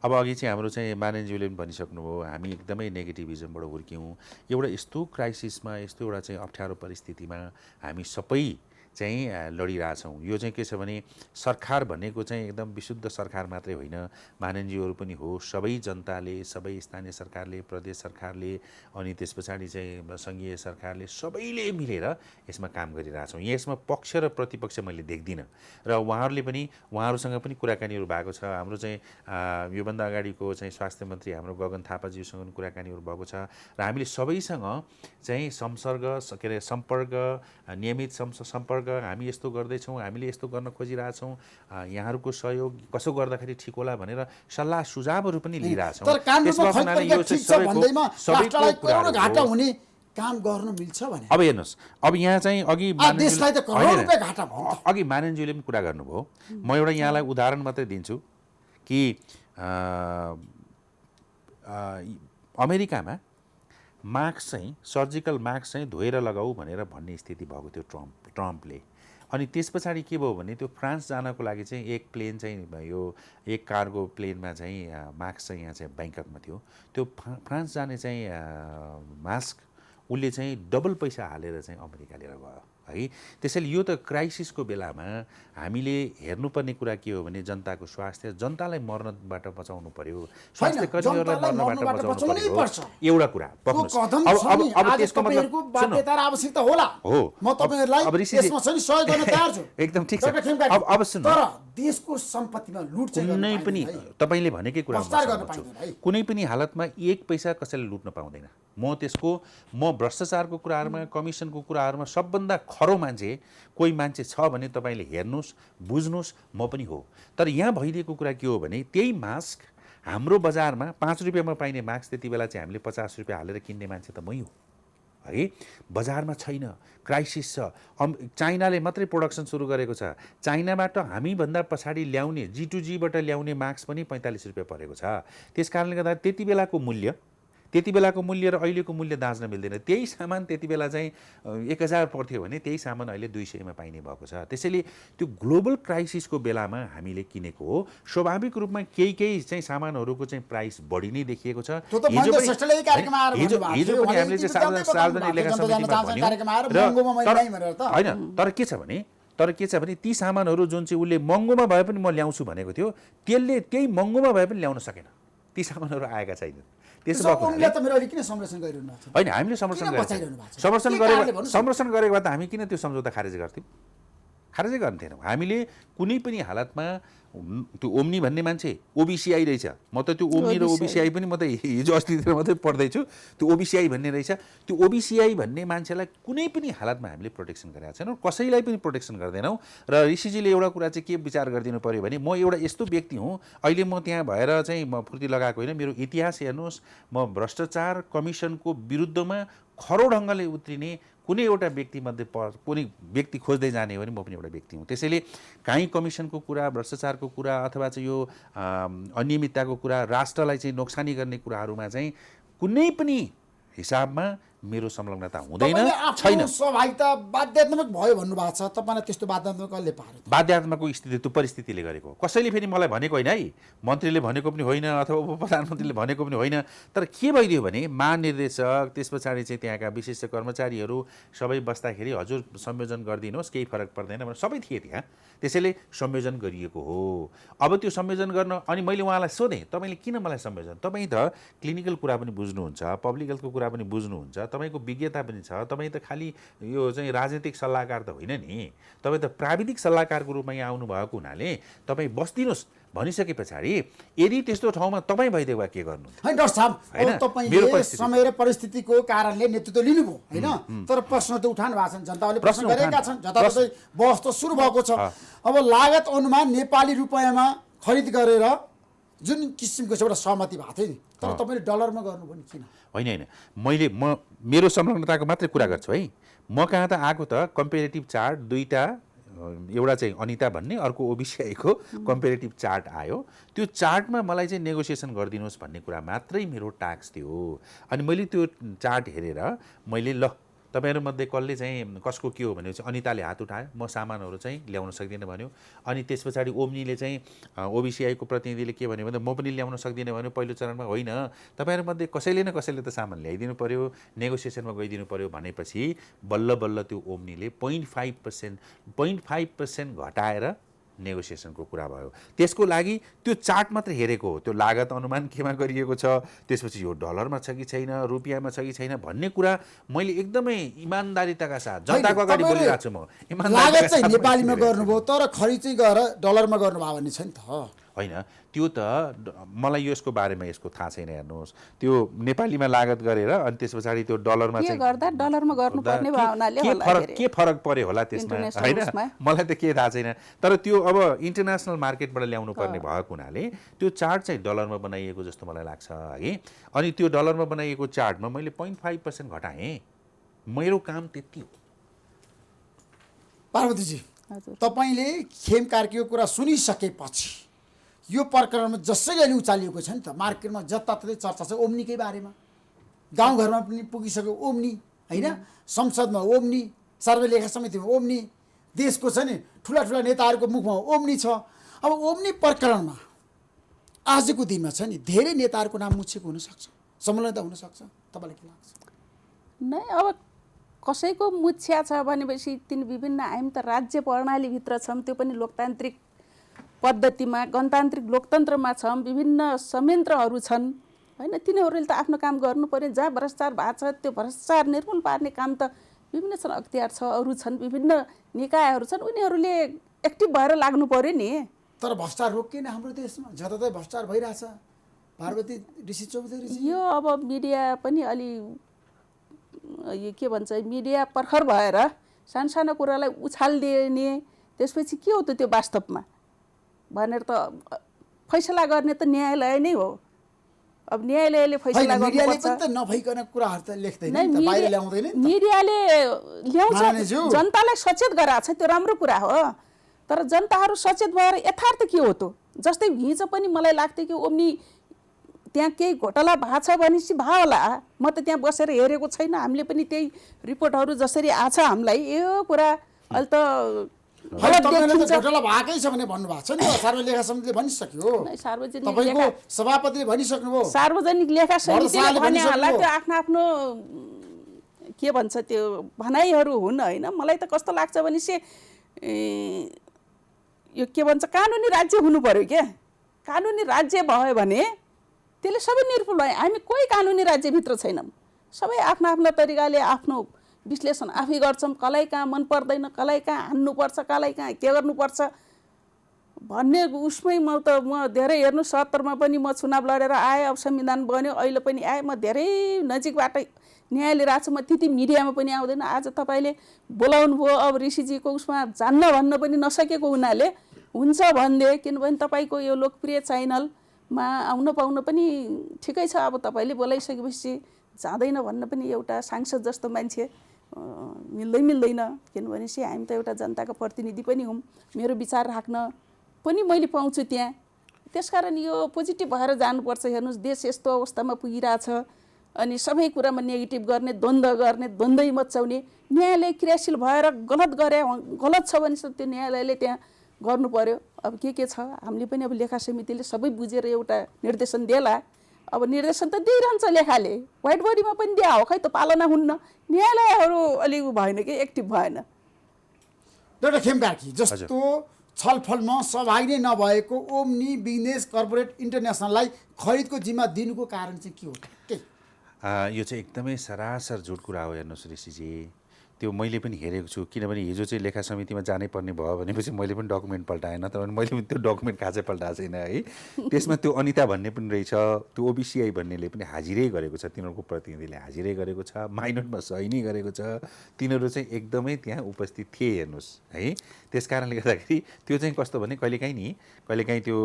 अब अघि चाहिँ हाम्रो चाहिँ माननज्यूले पनि भनिसक्नुभयो, हामी एकदमै नेगेटिभिजमबाट हुर्क्यौँ। एउटा यस्तो क्राइसिसमा, यस्तो एउटा चाहिँ अप्ठ्यारो परिस्थितिमा हामी सबै चाहिँ लडिरहेछौँ। यो चाहिँ के छ भने सरकार भनेको चाहिँ एकदम विशुद्ध सरकार मात्रै होइन, माननज्यूहरू पनि हो, सबै जनताले, सबै स्थानीय सरकारले, प्रदेश सरकारले, अनि त्यस पछाडि चाहिँ सङ्घीय सरकारले सबैले मिलेर यसमा काम गरिरहेछौँ। यसमा पक्ष र प्रतिपक्ष मैले देख्दिनँ र उहाँहरूले पनि, उहाँहरूसँग पनि कुराकानीहरू भएको छ। हाम्रो चाहिँ योभन्दा अगाडिको चाहिँ स्वास्थ्य मन्त्री हाम्रो गगन थापाज्यूसँग पनि कुराकानीहरू भएको छ र हामीले सबैसँग चाहिँ सम्पर्क, नियमित सम्पर्क, हामी यस्तो गर्दैछौँ, हामीले यस्तो गर्न खोजिरहेछौँ, यहाँहरूको सहयोग कसो गर्दाखेरि ठिक होला भनेर सल्लाह सुझावहरू पनि लिइरहेछौँ।
तर कानुनमा खरिद प्रक्रिया ठिक छ भन्दैमा राष्ट्रलाई करोड घाटा हुने काम गर्न मिल्छ भने
अब हेर्नुहोस्, अब यहाँ चाहिँ अघि
देशलाई त करोड रुपैयाँ घाटा भयो।
अघि माननज्यूले पनि कुरा गर्नुभयो, म एउटा यहाँलाई उदाहरण मात्रै दिन्छु कि अमेरिकामा मास्क चाहिँ, सर्जिकल मास्क चाहिँ धोएर लगाऊ भनेर भन्ने स्थिति भएको थियो ट्रम्पले। अनि त्यस पछाडि के भयो भने त्यो फ्रान्स जानको लागि चाहिँ एक प्लेन चाहिँ, यो एक कार्गो प्लेनमा चाहिँ मास्क चाहिँ यहाँ चाहिँ ब्याङ्ककमा थियो, त्यो फ्रान्स जाने चाहिँ मास्क उसले चाहिँ डबल पैसा हालेर चाहिँ अमेरिका लिएर गयो है। त्यसैले यो त क्राइसिसको बेलामा हामीले हेर्नुपर्ने कुरा के हो भने जनताको स्वास्थ्य, जनतालाई मर्नबाट बचाउनु पर्यो, स्वास्थ्य कर्मीहरूलाई मर्नबाट बचाउनु पर्यो, एउटा कुरा।
अब त्यसको मतलब बाध्यता र आवश्यकता होला हो, म तपाईहरुलाई यसमा चाहिँ सहयोग गर्न तयार छु।
एकदम ठीक छ। अब सुन्नु,
तर देशको सम्पत्तिमा लुट चाहिँ
कुनै पनि तपाईले भनेकै कुरा कुनै पनि हालतमा एक पैसा कसैले लुट्न पाउँदैन। म भ्रष्टाचारको कुराहरुमा, कमिसनको कुराहरुमा सबभन्दा खरो मान्छे कोही मान्छे छ भने तपाईले हेर्नुस्, बुझ्नुस्, म पनि हो। तर यहाँ भइदिएको कुरा के हो भने त्यही मास्क हाम्रो बजारमा 5 रुपैयाँमा पाइने मास्क त्यति बेला चाहिँ हामीले 50 रुपैयाँ हालेर किन्ने मान्छे त मै हो है। बजारमा छैन, क्राइसिस छ। चाइनाले मात्रै प्रोडक्सन सुरु गरेको छ। चाइनाबाट हामीभन्दा पछाडि ल्याउने G2G बाट ल्याउने मास्क पनि 45 रुपैयाँ परेको छ। त्यसकारणले गर्दा त्यति बेलाको मूल्य र अहिलेको मूल्य दाँच्न मिल्दैन। त्यही सामान त्यति बेला चाहिँ 1000 पर्थ्यो भने त्यही सामान अहिले 200 मा पाइने भएको छ। त्यसैले त्यो ग्लोबल क्राइसिसको बेलामा हामीले किनेको हो। स्वाभाविक रूपमा केही चाहिँ सामानहरूको चाहिँ प्राइस बढी नै देखिएको छ। हिजो पनि हामीले चाहिँ सार्वजनिक लेखा समितिमा भन्यौं। तर के छ भने ती सामानहरू जुन चाहिँ उसले महँगोमा भए पनि म ल्याउँछु भनेको थियो, त्यसले त्यही महँगोमा भए पनि ल्याउन सकेन। ती सामानहरू आएका छैनन्। त्यसो होइन, हामीले संरक्षण गरेको भए त हामी किन त्यो सम्झौता खारेज गर्थ्यौँ? खारेजै गर्न्थेनौँ। हामीले कुनै पनि हालतमा त्यो ओम्नी भन्ने मान्छे ओबिसिआई रहेछ, म त त्यो ओम्नी र ओबिसिआई पनि म त हिजो अस्तितिर मात्रै पढ्दैछु। त्यो ओबिसिआई भन्ने रहेछ, त्यो ओबिसिआई भन्ने मान्छेलाई कुनै पनि हालतमा हामीले प्रोटेक्सन गरेका छैनौँ, कसैलाई पनि प्रोटेक्सन गर्दैनौँ। र ऋषिजीले एउटा कुरा चाहिँ के विचार गरिदिनु पर्यो भने, म एउटा यस्तो व्यक्ति हुँ, अहिले म त्यहाँ भएर चाहिँ म फुर्ती लगाएको होइन। मेरो इतिहास हेर्नुहोस्, म भ्रष्टाचार कमिसनको विरुद्धमा खरो ढङ्गले उत्रिने कुनै एउटा व्यक्तिमध्ये कुनै व्यक्ति खोज्दै जाने हो भने म पनि एउटा व्यक्ति हुँ। त्यसैले काहीँ कमिसनको कुरा, भ्रष्टाचारको कुरा अथवा चाहिँ यो अनियमितताको कुरा, राष्ट्रलाई चाहिँ नोक्सानी गर्ने कुराहरूमा चाहिँ कुनै पनि हिसाबमा मेरो संलग्नता हुँदैन
तपाईँले
छैन।
आफ्नो सहभागिता बाध्यात्मक भयो भन्नुभएको छ, तपाईँलाई त्यस्तो बाध्यात्मक कसले पार्यो?
बाध्यात्मकको स्थिति त्यो परिस्थितिले गरेको। कसैले फेरि मलाई भनेको होइन है, मन्त्रीले भनेको पनि होइन अथवा उप प्रधानमन्त्रीले भनेको पनि होइन। तर के भइदियो भने महानिर्देशक त्यस पछाडि चाहिँ त्यहाँका विशिष्ट कर्मचारीहरू सबै बस्दाखेरि हजुर संयोजन गरिदिनुहोस्, केही फरक पर्दैन भनेर सबै थिए त्यहाँ। त्यसैले संयोजन गरिएको हो। अब त्यो संयोजन गर्न अनि मैले उहाँलाई सोधेँ, तपाईँले किन मलाई संयोजन, तपाईँ त क्लिनिकल कुरा पनि बुझ्नुहुन्छ, पब्लिक हेल्थको कुरा पनि बुझ्नुहुन्छ, तपाईँको विज्ञता पनि छ, तपाईँ त खालि यो चाहिँ राजनीतिक सल्लाहकार त होइन नि, तपाईँ त प्राविधिक सल्लाहकारको रूपमा यहाँ आउनुभएको हुनाले तपाईँ बस्दिनुहोस् भनिसके पछाडि यदि त्यस्तो ठाउँमा तपाईँ भइदिएको भए के गर्नु?
होइन डाक्टर साहब,
होइन,
अब तपाईँले
मेरो परिस्थिति।
समय र परिस्थितिको कारणले नेतृत्व लिनुभयो होइन, तर प्रश्न त उठाउनु भएको छ, जनताले प्रश्न गरेका छन्, जताततै बहस त सुरु भएको छ। अब लागत अनुमान नेपाली रुपियाँमा खरिद गरेर जुन किसिमको चाहिँ एउटा सहमति भएको थियो नि, तर तपाईँले डलरमा गर्नुभयो नि किन?
होइन, म मेरो संलग्नताको मात्रै कुरा गर्छु है। म कहाँ त आएको त कम्पेरेटिभ चार्ट दुईवटा, एउटा चाहिँ अनिता भन्ने, अर्को ओबिसिआईको कम्पेरेटिभ चार्ट आयो। त्यो चार्टमा मलाई चाहिँ नेगोसिएसन गरिदिनुहोस् भन्ने कुरा मात्रै मेरो टास्क थियो। अनि मैले त्यो चार्ट हेरेर मैले ल तपाईँहरूमध्ये कसले चाहिँ कसको के हो भनेपछि अनिताले हात उठायो, म सामानहरू चाहिँ ल्याउन सक्दिनँ भन्यो। अनि त्यस पछाडि ओम्नीले चाहिँ ओबिसिआईको प्रतिनिधिले के भन्यो भने म पनि ल्याउन सक्दिनँ भन्यो पहिलो चरणमा। होइन, तपाईँहरूमध्ये कसैले न कसैले त सामान ल्याइदिनु पऱ्यो, नेगोसिएसनमा गइदिनु पऱ्यो भनेपछि बल्ल बल्ल त्यो ओम्नीले 0.5% घटाएर नेगोसिएसनको कुरा भयो। त्यसको लागि त्यो चार्ट मात्र हेरेको हो, त्यो लागत अनुमान केमा गरिएको छ, त्यसपछि यो डलरमा छ कि छैन, रुपियाँमा छ कि छैन भन्ने कुरा मैले एकदमै इमान्दारिताका साथ जनताको अगाडि बोलिरहेको छु। म
लागत चाहिँ नेपालीमा गर्नुभयो तर खरिद चाहिँ गएर डलरमा गर्नुभयो भन्ने छ नि त।
होइन, त्यो त मलाई यसको बारेमा यसको थाहा छैन। हेर्नुहोस्, त्यो नेपालीमा लागत गरेर अनि त्यस पछाडि त्यो डलरमा
के गर्दा डलरमा गर्नुपर्ने भावनाले
के फरक पर्यो होला त्यसमा, होइन मलाई त के थाहा छैन। तर त्यो अब इन्टरनेसनल मार्केटबाट ल्याउनु पर्ने भएको हुनाले त्यो चार्ट चाहिँ डलरमा बनाइएको जस्तो मलाई लाग्छ है। अनि त्यो डलरमा बनाइएको चार्टमा मैले 0.5% घटाएँ। मेरो काम त्यति हो।
पार्वतीजी, तपाईँले खेम कार्कीको कुरा सुनिसकेपछि यो प्रकरणमा जसरी अहिले उचालिएको छ नि त, मार्केटमा जताततै चर्चा छ ओम्नीकै बारेमा, गाउँघरमा पनि पुगिसक्यो ओम्नी होइन, संसदमा ओम्नी, सर्वलेखा समितिमा ओम्नी, देशको छ नि ठुला ठुला नेताहरूको मुखमा ओम्नी छ। अब ओम्नी प्रकरणमा आजको दिनमा छ नि धेरै नेताहरूको नाम मुछेको हुनसक्छ, संलग्नता हुनसक्छ, तपाईँलाई के लाग्छ?
नै अब कसैको मुछ्या छ भनेपछि तिन विभिन्न हामी त राज्य प्रणालीभित्र छौँ, त्यो पनि लोकतान्त्रिक पद्धतिमा गणतान्त्रिक लोकतन्त्रमा छौँ, विभिन्न संयन्त्रहरू छन् होइन, तिनीहरूले त आफ्नो काम गर्नु पर्यो। जहाँ भ्रष्टाचार भएको छ त्यो भ्रष्टाचार निर्मूल पार्ने काम त विभिन्न छन्, अख्तियार छ, अरू छन्, विभिन्न निकायहरू छन्, उनीहरूले एक्टिभ भएर लाग्नु पर्यो नि।
तर भ्रष्टाचार रोकिएन हाम्रो देशमा, जताततै भ्रष्टाचार भइरहेछ। पार्वती ऋषि चौधरी,
यो अब मिडिया पनि अलि यो के भन्छ, मिडिया पर्खर भएर सानो सानो कुरालाई उछालिदिने, त्यसपछि के हो त त्यो वास्तवमा भनेर त फैसला गर्ने त न्यायालय नै हो। अब न्यायालयले फैसला गर्नुपर्छ।
नभइकन कुराहरू त लेख्दैन नि त, बाहिर ल्याउँदैन नि त।
मिडियाले ल्याउँछ, जनतालाई सचेत गराएको छ, त्यो राम्रो कुरा हो। तर जनताहरू सचेत भएर यथार्थ के हो त, जस्तै हिजो पनि मलाई लाग्थ्यो कि ओम्नी त्यहाँ केही घोटाला भएको छ भनेपछि भयो होला, म त त्यहाँ बसेर हेरेको छैन, हामीले पनि त्यही रिपोर्टहरू जसरी आछ हामीलाई यो कुरा अहिले त
घोटाला भएकै छ भने भन्नुभएको छ नि, सार्वलेखा समितिले भनिसक्यो, तपाईँको सभापतिले भनिसक्नुभयो,
सार्वजनिक लेखा समितिले भने होला, त्यो आफ्नो आफ्नो के भन्छ त्यो भनाइहरू हुन् होइन। मलाई त कस्तो लाग्छ भनेपछि यो के भन्छ कानुनी राज्य हुनु पर्यो क्या। कानुनी राज्य भयो भने त्यसले सबै निर्भुल भयो। हामी कोही कानुनी राज्यभित्र छैनौँ, सबै आफ्नो आफ्नो तरिकाले आफ्नो विश्लेषण आफै गर्छौँ, कसलाई कहाँ मन पर्दैन, कसलाई कहाँ हान्नुपर्छ, कसलाई कहाँ के गर्नुपर्छ भन्ने उसमै म धेरै हेर्नु 70मा पनि म चुनाव लडेर आएँ, अब संविधान बन्यो, अहिले पनि आएँ, म धेरै नजिकबाट न्याय लिइरहेको छु। म त्यति मिडियामा पनि आउँदैन। आज तपाईँले बोलाउनु भयो, अब ऋषिजीको उसमा जान्न भन्न पनि नसकेको हुनाले हुन्छ भनिदिए, किनभने तपाईँको यो लोकप्रिय च्यानलमा आउन पाउन पनि ठिकै छ। अब तपाईँले बोलाइसकेपछि जाँदैन भन्न पनि एउटा सांसद जस्तो मान्छे मिल्दैन, किनभनेपछि हामी त एउटा जनताको प्रतिनिधि पनि हौँ, मेरो विचार राख्न पनि मैले पाउँछु त्यहाँ। त्यसकारण यो पोजिटिभ भएर जानुपर्छ। हेर्नुहोस्, देश यस्तो अवस्थामा पुगिरहेछ, अनि सबै कुरामा नेगेटिभ गर्ने, द्वन्द्व गर्ने, द्वन्द्वै मचाउने, न्यायालय क्रियाशील भएर गलत छ भने त्यो न्यायालयले त्यहाँ गर्नु पर्यो। अब के छ हामीले पनि अब लेखा समितिले सबै बुझेर एउटा निर्देशन देला। अब निर्देशन त दिइरहन्छ लेखाले, व्हाइट बोडीमा पनि दिया हो, खै त पालना हुन्न। न्यायालयहरू अलिक भएन कि एक्टिभ भएन।
डाक्टर खेमकार्की, जस्तो छलफलमा सहभागी नै नभएको ओम्नी बिजनेस कर्पोरेट इन्टरनेसनललाई खरिदको जिम्मा दिनुको कारण चाहिँ के हो?
यो चाहिँ एकदमै सरासर झुट कुरा हो। हेर्नुहोस् ऋषिजी, त्यो मैले पनि हेरेको छु, किनभने हिजो चाहिँ लेखा समितिमा जानै पर्ने भयो भनेपछि मैले पनि डकुमेन्ट पल्टाएन, तर मैले पनि त्यो डकुमेन्ट खासै पल्टाएको छैन है। त्यसमा त्यो अनिता भन्ने पनि रहेछ, त्यो ओबिसिआई भन्नेले पनि हाजिरै गरेको छ, तिनीहरूको प्रतिनिधिले हाजिरै गरेको छ, माइनोटमा सही नै गरेको छ, तिनीहरू चाहिँ एकदमै त्यहाँ उपस्थित थिए। हेर्नुहोस् है, त्यस कारणले गर्दाखेरि त्यो चाहिँ कस्तो भने कहिलेकाहीँ त्यो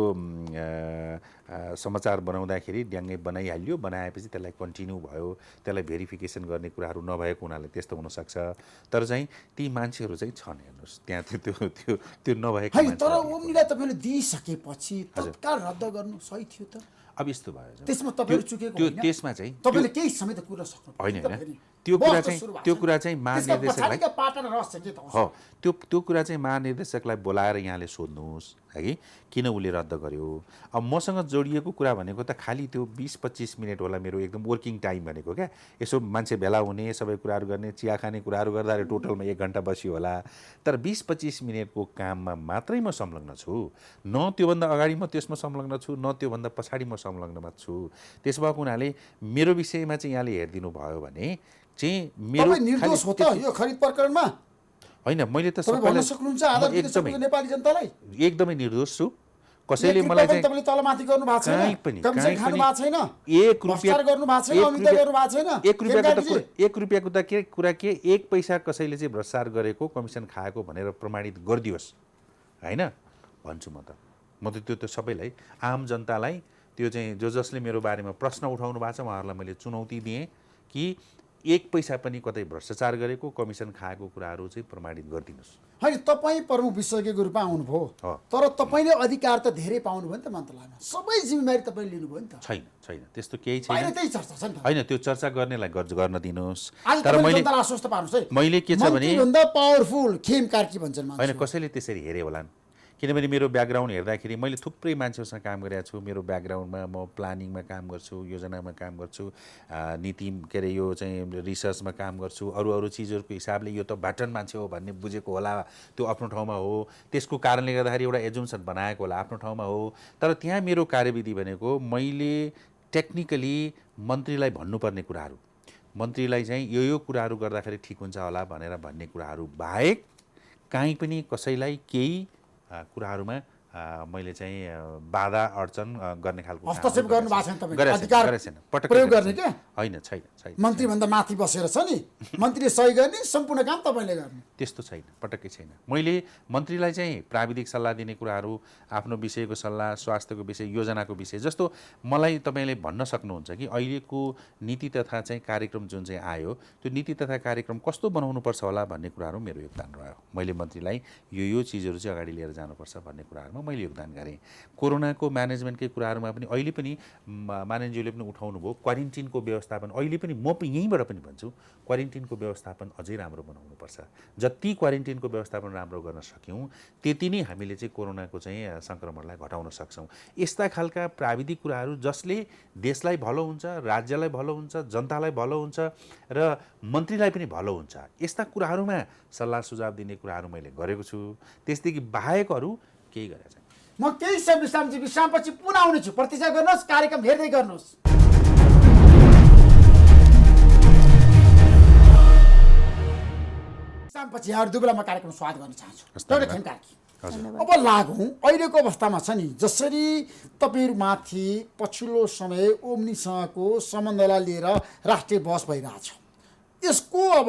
समाचार बनाउँदाखेरि ड्याङ्गै बनाइहाल्यो, बनाएपछि त्यसलाई कन्टिन्यू भयो, त्यसलाई भेरिफिकेसन गर्ने कुराहरू नभएको हुनाले त्यस्तो हुनसक्छ। तर चाहिँ ती मान्छेहरू चाहिँ छन्। हेर्नुहोस् त्यहाँ त्यो नभएको
होइन, तर ओम्नीलाई तपाईँले दिइसकेपछि तत्काल रद्द गर्नु सही थियो त?
अब यस्तो भयो
त्यसमा तपाईँले चुकेको होइन?
त्यसमा चाहिँ
तपाईँले केही समय त कुरा सक्नु
होइन, त्यो कुरा चाहिँ महानिर्देशकलाई त्यो कुरा चाहिँ महानिर्देशकलाई बोलाएर यहाँले सोध्नुहोस् है कि किन उसले रद्द गर्यो। अब मसँग जोडिएको कुरा भनेको त खालि त्यो 20-25 मिनट होला मेरो एकदम वर्किङ टाइम भनेको क्या। यसो मान्छे भेला हुने, सबै कुराहरू गर्ने, चिया खाने कुराहरू गर्दा टोटलमा 1 घन्टा बसियो होला। तर 20-25 मिनटको काममा मात्रै म संलग्न छु, न त्योभन्दा अगाडि म त्यसमा संलग्न छु, न त्योभन्दा पछाडि म संलग्नमा छु। त्यस भएको हुनाले मेरो विषयमा चाहिँ यहाँले हेरिदिनु भयो भने चाहिँ मेरो
निर्दोष हो त यो खरिद प्रकरणमा?
होइन, मैले त
नेपाली जनतालाई
एकदमै निर्दोष छु। कसैले मलाई चाहिँ
तपाईले तलमाथि गर्नु भएको छैन, कमिसन खानु भएको छैन,
1 रुपैयाँ
गर्नु भएको छैन, अमिता गर्नु भएको छैन।
1 रुपैयाँको त कुरा के 1 पैसा कसैले चाहिँ भ्रष्टाचार गरेको, कमिसन खाएको भनेर प्रमाणित गरिदियोस् हैन भन्छु म त त्यो त सबैलाई, आम जनतालाई, त्यो चाहिँ जसले मेरो बारेमा प्रश्न उठाउनु भएको छ उहाँहरूलाई मैले चुनौती दिएँ कि 1 पैसा पनि कतै भ्रष्टाचार गरेको, कमिसन खाएको कुराहरू चाहिँ प्रमाणित गरिदिनुहोस्।
होइन, तपाईँ प्रमुख विशेषज्ञको रूपमा आउनुभयो, तर तपाईँले अधिकार त धेरै पाउनुभयो नि त मन्त्रालयमा, सबै जिम्मेवारी तपाईँले लिनुभयो नि त?
छैन, त्यस्तो केही छैन।
त्यही चर्चा छ नि त?
होइन, त्यो चर्चा गर्नेलाई गर्न दिनुहोस्।
तर आश्वस्त पार्नुहोस् है,
मैले के छ भने
भन्दा पावरफुल खेमकार्की भन्छन् मान्छे।
होइन, कसैले त्यसरी हेरे होलान्, किनभने मेरो ब्याकग्राउन्ड हेर्दाखेरि मैले थुप्रै मान्छेहरूसँग काम गरेको छु। मेरो ब्याकग्राउन्डमा म प्लानिङमा काम गर्छु, योजनामा काम गर्छु, नीति के अरे यो चाहिँ रिसर्चमा काम गर्छु, अरू चिजहरूको हिसाबले यो त भ्याटन मान्छे हो भन्ने बुझेको होला, त्यो आफ्नो ठाउँमा हो। त्यसको कारणले गर्दाखेरि एउटा एजुम्सन बनाएको होला, आफ्नो ठाउँमा हो। तर त्यहाँ मेरो कार्यविधि भनेको मैले टेक्निकली मन्त्रीलाई भन्नुपर्ने कुराहरू, मन्त्रीलाई चाहिँ यो कुराहरू गर्दाखेरि ठिक हुन्छ होला भनेर भन्ने कुराहरू बाहेक काहीँ पनि कसैलाई केही कुराहरूमा मैले चाहिँ बाधा अडचन गर्ने खालको
हस्तक्षेप गर्नु भएको छैन तपाईले?
अधिकार
प्रयोग गर्ने के?
होइन, छैन।
मन्त्री भन्दा माथि बसेर छ नि, मन्त्रीले सही गर्ने, सम्पूर्ण काम तपाईले गर्ने,
त्यस्तो छैन, पटक्कै छैन। मैले मन्त्रीलाई चाहिँ प्राविधिक सल्लाह दिने कुराहरू, आफ्नो विषयको सल्लाह, स्वास्थ्यको विषय, योजनाको विषय, जस्तो मलाई तपाईँले भन्न सक्नुहुन्छ कि अहिलेको नीति तथा चाहिँ कार्यक्रम जुन चाहिँ आयो, त्यो नीति तथा कार्यक्रम कस्तो बनाउनुपर्छ होला भन्ने कुराहरू मेरो योगदान रह्यो। मैले मन्त्रीलाई यो चिजहरू चाहिँ अगाडि लिएर जानुपर्छ भन्ने कुराहरूमा मैले योगदान गरेँ। कोरोनाको म्यानेजमेन्टकै कुराहरूमा पनि अहिले पनि माननीयज्यूले पनि उठाउनु भयो, क्वारेन्टिनको व्यवस्थापन अहिले पनि म यहीँबाट पनि भन्छु, क्वारेन्टिनको व्यवस्थापन अझै राम्रो बनाउनुपर्छ। जति क्वारेन्टिनको व्यवस्थापन राम्रो गर्न सक्यौँ त्यति नै हामीले चाहिँ कोरोनाको चाहिँ सङ्क्रमणलाई घटाउन सक्छौँ। यस्ता खालका प्राविधिक कुराहरू जसले देशलाई भलो हुन्छ, राज्यलाई भलो हुन्छ, जनतालाई भलो हुन्छ र मन्त्रीलाई पनि भलो हुन्छ, यस्ता कुराहरूमा सल्लाह सुझाव दिने कुराहरू मैले गरेको छु। त्यसदेखि बाहेकहरू केही गरेको छैन।
म केही विश्रामपछि पुनः आउनेछु, प्रतीक्षा गर्नुहोस्, कार्यक्रम हेर्दै गर्नुहोस्। विश्रामपछि यहाँहरू दुवैलाई म कार्यक्रम स्वागत गर्न चाहन्छु। डाक्टर खेमकार्की, अब लागौँ अहिलेको अवस्थामा छ नि, जसरी तपाईँहरूमाथि पछिल्लो समय ओम्नीसँगको सम्बन्धलाई लिएर राष्ट्रिय बहस भइरहेछ, यसको अब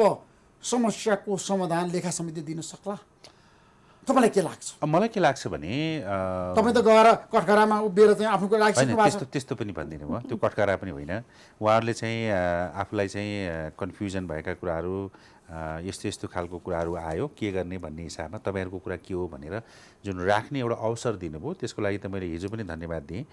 समस्याको समाधान लेखा समिति दिन सक्ला? तपाईँलाई के लाग्छ?
मलाई के लाग्छ भने
तपाईँ त गएर कठघरामा उभिएर चाहिँ आफ्नो कुरा राखिसक्नु भएको छ।
त्यस्तो पनि भन्दिनँ म, त्यो कठघरा पनि होइन। उहाँहरूले चाहिँ आफूलाई चाहिँ कन्फ्युजन भएका कुराहरू, यस्तो खालको कुराहरू आयो, के गर्ने भन्ने हिसाबमा तपाईँहरूको कुरा के हो भनेर जुन राख्ने एउटा अवसर दिनुभयो, त्यसको लागि त मैले हिजो पनि धन्यवाद दिएँ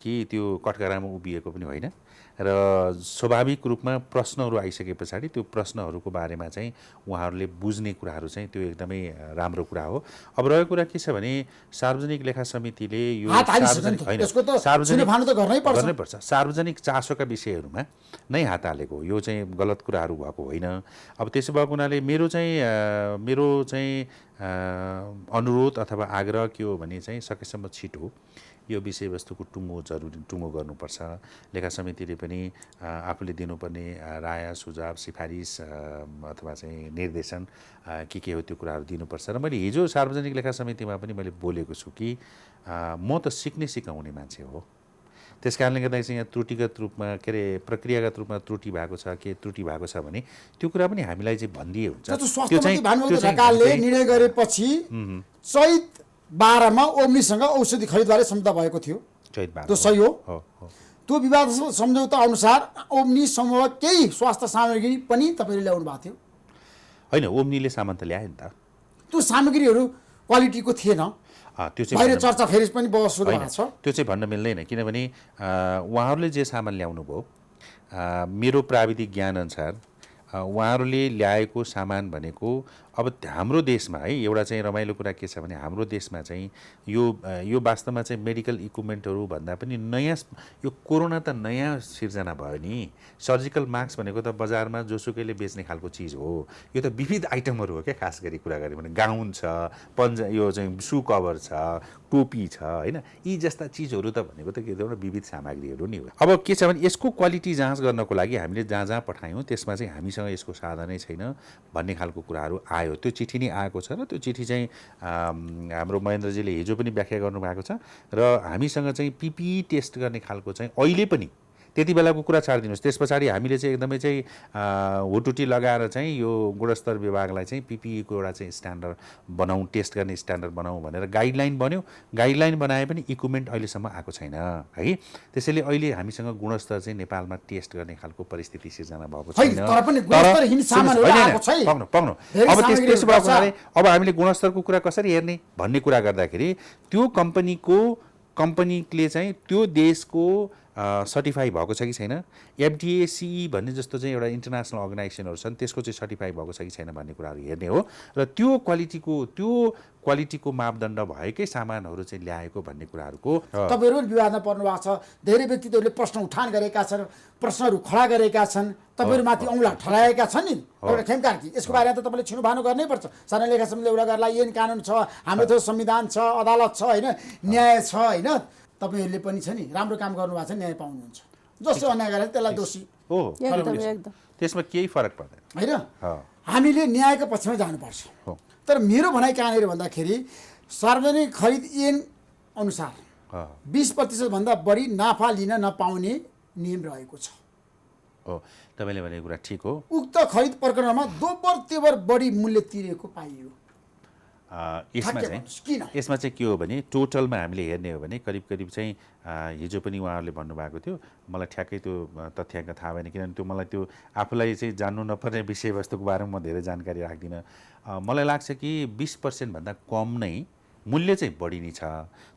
कि त्यो कठघरामा उभिएको पनि होइन। र स्वाभाविक रूपमा प्रश्नहरू आइसके पछाडि त्यो प्रश्नहरूको बारेमा चाहिँ उहाँहरूले बुझ्ने कुराहरू चाहिँ त्यो एकदमै राम्रो कुरा हो। अब रहेको कुरा के छ भने सार्वजनिक लेखा समितिले यो गर्नैपर्छ, सार्वजनिक चासोका विषयहरूमा नै हात हालेको हो, यो चाहिँ गलत कुराहरू भएको होइन। अब त्यसो भएको हुनाले मेरो चाहिँ अनुरोध अथवा आग्रह के हो भने चाहिँ सकेसम्म छिटो यो विषयवस्तुको टुङ्गो गर्नुपर्छ। लेखा समितिले पनि आफूले दिनुपर्ने राय सुझाव सिफारिस अथवा चाहिँ निर्देशन के हो त्यो कुराहरू दिनुपर्छ। र मैले हिजो सार्वजनिक लेखा समितिमा पनि मैले बोलेको छु कि म त सिकाउने मान्छे हो, त्यस कारणले गर्दा चाहिँ यहाँ त्रुटिगत रूपमा के अरे प्रक्रियागत रूपमा त्रुटि भएको छ त्रुटि भएको छ भने त्यो कुरा पनि हामीलाई चाहिँ भनिदिए हुन्छ।
त्यो चाहिँ निर्णय गरेपछि चैत 12 मा ओम्नीसँग औषधि खरिदबारे सम्झौता भएको थियो, त्यो सही हो। त्यो विवाद सम्झौता अनुसार ओम्नी समूह केही स्वास्थ्य सामग्री पनि तपाईले ल्याउनु भएको थियो
होइन? ओम्नीले सामान त ल्यायो नि त,
त्यो सामग्रीहरू क्वालिटीको थिएन,
त्यो चाहिँ
बाहिर चर्चा फेरि पनि बहस सुरु भएको छ।
त्यो चाहिँ भन्न मिल्दैन, किनभने उहाँहरूले जे सामान ल्याउनु भयो मेरो प्राविधिक ज्ञान अनुसार उहाँहरूले ल्याएको सामान भनेको अब हाम्रो देशमा है एउटा चाहिँ रमाइलो कुरा के छ भने हाम्रो देशमा चाहिँ यो वास्तवमा चाहिँ मेडिकल इक्विपमेन्टहरू भन्दा पनि नयाँ, यो कोरोना त नयाँ सिर्जना भयो नि। सर्जिकल मास्क भनेको त बजारमा जोसुकैले बेच्ने खालको चिज हो, यो त विविध आइटमहरू हो क्या। खास गरी कुरा गऱ्यो भने गाउन छ, यो चाहिँ सु कभर छ, टोपी छ, होइन? यी जस्ता चिजहरू त भनेको त के एउटा विविध सामग्रीहरू नि हो। अब के छ भने यसको क्वालिटी जाँच गर्नको लागि हामीले जहाँ पठायौँ त्यसमा चाहिँ हामीसँग यसको साधनै छैन भन्ने खालको कुराहरू आयो। त्यो चिठी नै आएको छ र त्यो चिठी चाहिँ हाम्रो महेन्द्रजीले हिजो पनि व्याख्या गर्नुभएको छ र हामीसँग चाहिँ पिपिई टेस्ट गर्ने खालको चाहिँ अहिले पनि त्यति बेलाको कुरा छाडिदिनुहोस्। त्यस पछाडि हामीले चाहिँ एकदमै चाहिँ हुटुटी लगाएर चाहिँ यो गुणस्तर विभागलाई चाहिँ पिपिईको एउटा चाहिँ स्ट्यान्डर्ड बनाउँ, टेस्ट गर्ने स्ट्यान्डर्ड बनाउँ भनेर गाइडलाइन बन्यो। गाइडलाइन बनाए पनि इक्विपमेन्ट अहिलेसम्म आएको छैन है। त्यसैले अहिले हामीसँग गुणस्तर चाहिँ नेपालमा टेस्ट गर्ने खालको परिस्थिति सिर्जना भएको छैन। अब हामीले गुणस्तरको कुरा कसरी हेर्ने भन्ने कुरा गर्दाखेरि त्यो कम्पनीले चाहिँ त्यो देशको सर्टिफाई भएको छ कि छैन, एफडिए सिई भन्ने जस्तो चाहिँ एउटा इन्टरनेसनल अर्गनाइजेसनहरू छन् त्यसको चाहिँ सर्टिफाई भएको छ कि छैन भन्ने कुराहरू हेर्ने हो र त्यो क्वालिटीको मापदण्ड भएकै सामानहरू चाहिँ ल्याएको भन्ने कुराहरूको
तपाईहरु विवादमा पर्नु भएको छ। धेरै व्यक्तित्वहरूले प्रश्न उठान गरेका छन्, प्रश्नहरू खडा गरेका छन्, तपाईहरुमाथि औँला ठडाएका छन् नि। एउटा खेमकार्की यसको बारेमा त तपाईले छिनोभानो गर्नैपर्छ। साना लेखा समितिले एउटा गर्ला ऐन कानुन छ, हाम्रो त संविधान छ, अदालत छ, हैन, न्याय छ, हैन? तपाईहरुले पनि छ नि राम्रो काम गर्नुभएको छ, न्याय पाउनुहुन्छ। जसले अन्याय गरे त्यसलाई दोषी
हो,
एकदम
त्यसमा केही फरक पर्दैन,
हैन? हामीले न्यायको पक्षमा जानुपर्छ। तर मेरो भनाइ कहाँनिर भन्दाखेरि सार्वजनिक खरिद ऐन अनुसार 20% भन्दा बढी नाफा लिन नपाउने नियम रहेको छ।
हो, तपाईले भनेको कुरा ठिक हो।
उक्त खरिद प्रकरणमा दोब्बर तेब्बर बढी मूल्य तिरेको पाइयो।
यसमा चाहिँ के हो भने टोटलमा हामीले हेर्ने हो भने करिब चाहिँ हिजो पनि उहाँहरूले भन्नुभएको थियो, मलाई ठ्याक्कै त्यो तथ्याङ्क थाहा भएन किनभने त्यो मलाई त्यो आफूलाई चाहिँ जान्नु नपर्ने विषयवस्तुको बारेमा म धेरै जानकारी राख्दिनँ। मलाई लाग्छ कि 20% भन्दा कम नै मूल्य चाहिँ बढी नै छ,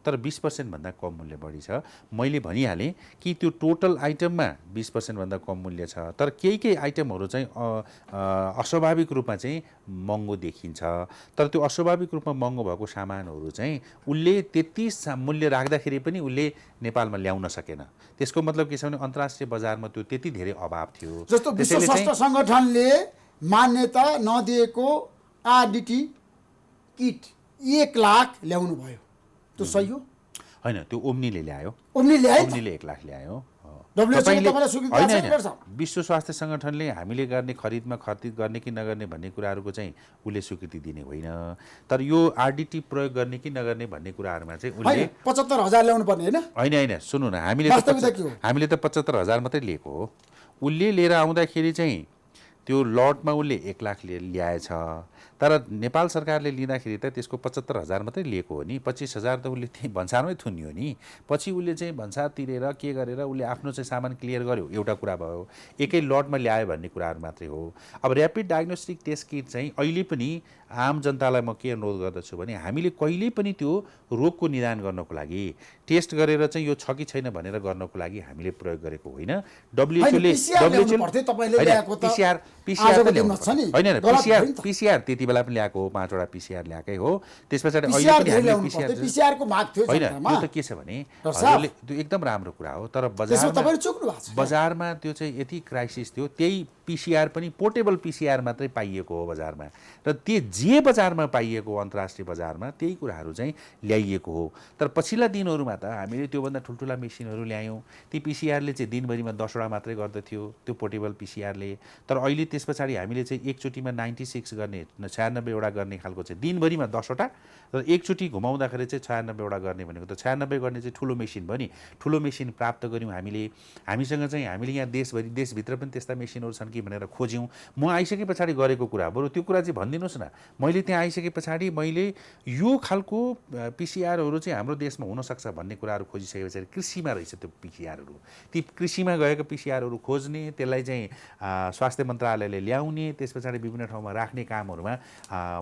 तर 20% भन्दा कम मूल्य बढी छ। मैले भनिहालेँ कि त्यो टोटल आइटममा 20% भन्दा कम मूल्य छ, तर केही आइटमहरू चाहिँ अस्वाभाविक रूपमा चाहिँ महँगो देखिन्छ। तर त्यो अस्वाभाविक रूपमा महँगो भएको सामानहरू चाहिँ उसले त्यति मूल्य राख्दाखेरि पनि उसले नेपालमा ल्याउन सकेन। त्यसको मतलब के छ भने अन्तर्राष्ट्रिय बजारमा त्यो त्यति धेरै अभाव थियो।
जस्तो विश्व स्वास्थ्य सङ्गठनले मान्यता नदिएको आरडिटी किट 1 लाख ल्याउनु भयो, त्यो सही हो?
होइन, त्यो ओम्नीले ल्यायो,
ओम्नीले
1 लाख ल्यायो। विश्व स्वास्थ्य सङ्गठनले हामीले गर्ने खरिद गर्ने कि नगर्ने भन्ने कुराहरूको चाहिँ उसले स्वीकृति दिने होइन, तर यो आरडिटी प्रयोग गर्ने कि नगर्ने भन्ने कुराहरूमा चाहिँ उसले
75,000 ल्याउनु पर्ने होइन?
होइन, सुन्नु न, हामीले त 75,000 मात्रै लिएको हो। उसले लिएर आउँदाखेरि चाहिँ त्यो लटमा उसले 1 लाख ल्याएछ, तर नेपाल सरकारले लिँदाखेरि त त्यसको 75,000 मात्रै लिएको हो नि, 25,000 त उसले त्यही भन्सारमै थुन्यो नि। पछि उसले चाहिँ भन्सार तिरेर के गरेर उसले आफ्नो चाहिँ सामान क्लियर गर्यो, एउटा कुरा भयो। एकै लटमा ल्यायो भन्ने कुराहरू मात्रै हो। अब ऱ्यापिड डायग्नोस्टिक टेस्ट किट चाहिँ अहिले पनि आम जनतालाई म के अनुरोध गर्दछु भने हामीले कहिल्यै पनि त्यो रोगको निदान गर्नको लागि टेस्ट गरेर चाहिँ यो छ कि छैन भनेर गर्नको लागि हामीले प्रयोग गरेको होइन। पिसिआर त्यति बेला पनि ल्याएको हो, 5 वटा पिसिआर ल्याएकै हो। त्यस पछाडि अहिले पनि
पिसिआरको माग थियो।
होइन, त्यो त के छ भने हजुरले त्यो एकदम राम्रो कुरा हो, तर बजारमा त्यो चाहिँ यति क्राइसिस थियो, त्यही पिसिआर पनि पोर्टेबल पिसिआर मात्रै पाइएको हो बजारमा, र त्यो जे बजारमा पाइएको अन्तर्राष्ट्रिय बजारमा त्यही कुराहरू चाहिँ ल्याइएको हो। तर पछिल्ला दिनहरूमा त हामीले त्योभन्दा ठुल्ठुला मेसिनहरू ल्यायौँ। ती पिसिआरले चाहिँ दिनभरिमा 10 वटा मात्रै गर्दथ्यो त्यो पोर्टेबल पिसिआरले, तर अहिले त्यस पछाडि हामीले चाहिँ एकचोटिमा 96 गर्ने 96 वटा गर्ने खालको चाहिँ दिनभरिमा 10 वटा, र एकचोटि घुमाउँदाखेरि चाहिँ 96 वटा गर्ने भनेको त 96 गर्ने चाहिँ ठुलो मेसिन भयो नि। ठुलो मेसिन प्राप्त गऱ्यौँ हामीले। हामीसँग चाहिँ हामीले यहाँ देशभित्र पनि त्यस्ता मेसिनहरू छन् कि भनेर खोज्यौँ। म आइसके पछाडि गरेको कुरा, बरु त्यो कुरा चाहिँ भनिदिनुहोस् न। मैले त्यहाँ आइसके पछाडि मैले यो खालको पिसिआरहरू चाहिँ हाम्रो देशमा हुनसक्छ भन्ने कुराहरू खोजिसके पछाडि कृषिमा रहेछ त्यो पिसिआरहरू। ती कृषिमा गएको पिसिआरहरू खोज्ने, त्यसलाई चाहिँ स्वास्थ्य मन्त्रालयले ल्याउने, त्यस पछाडि विभिन्न ठाउँमा राख्ने कामहरूमा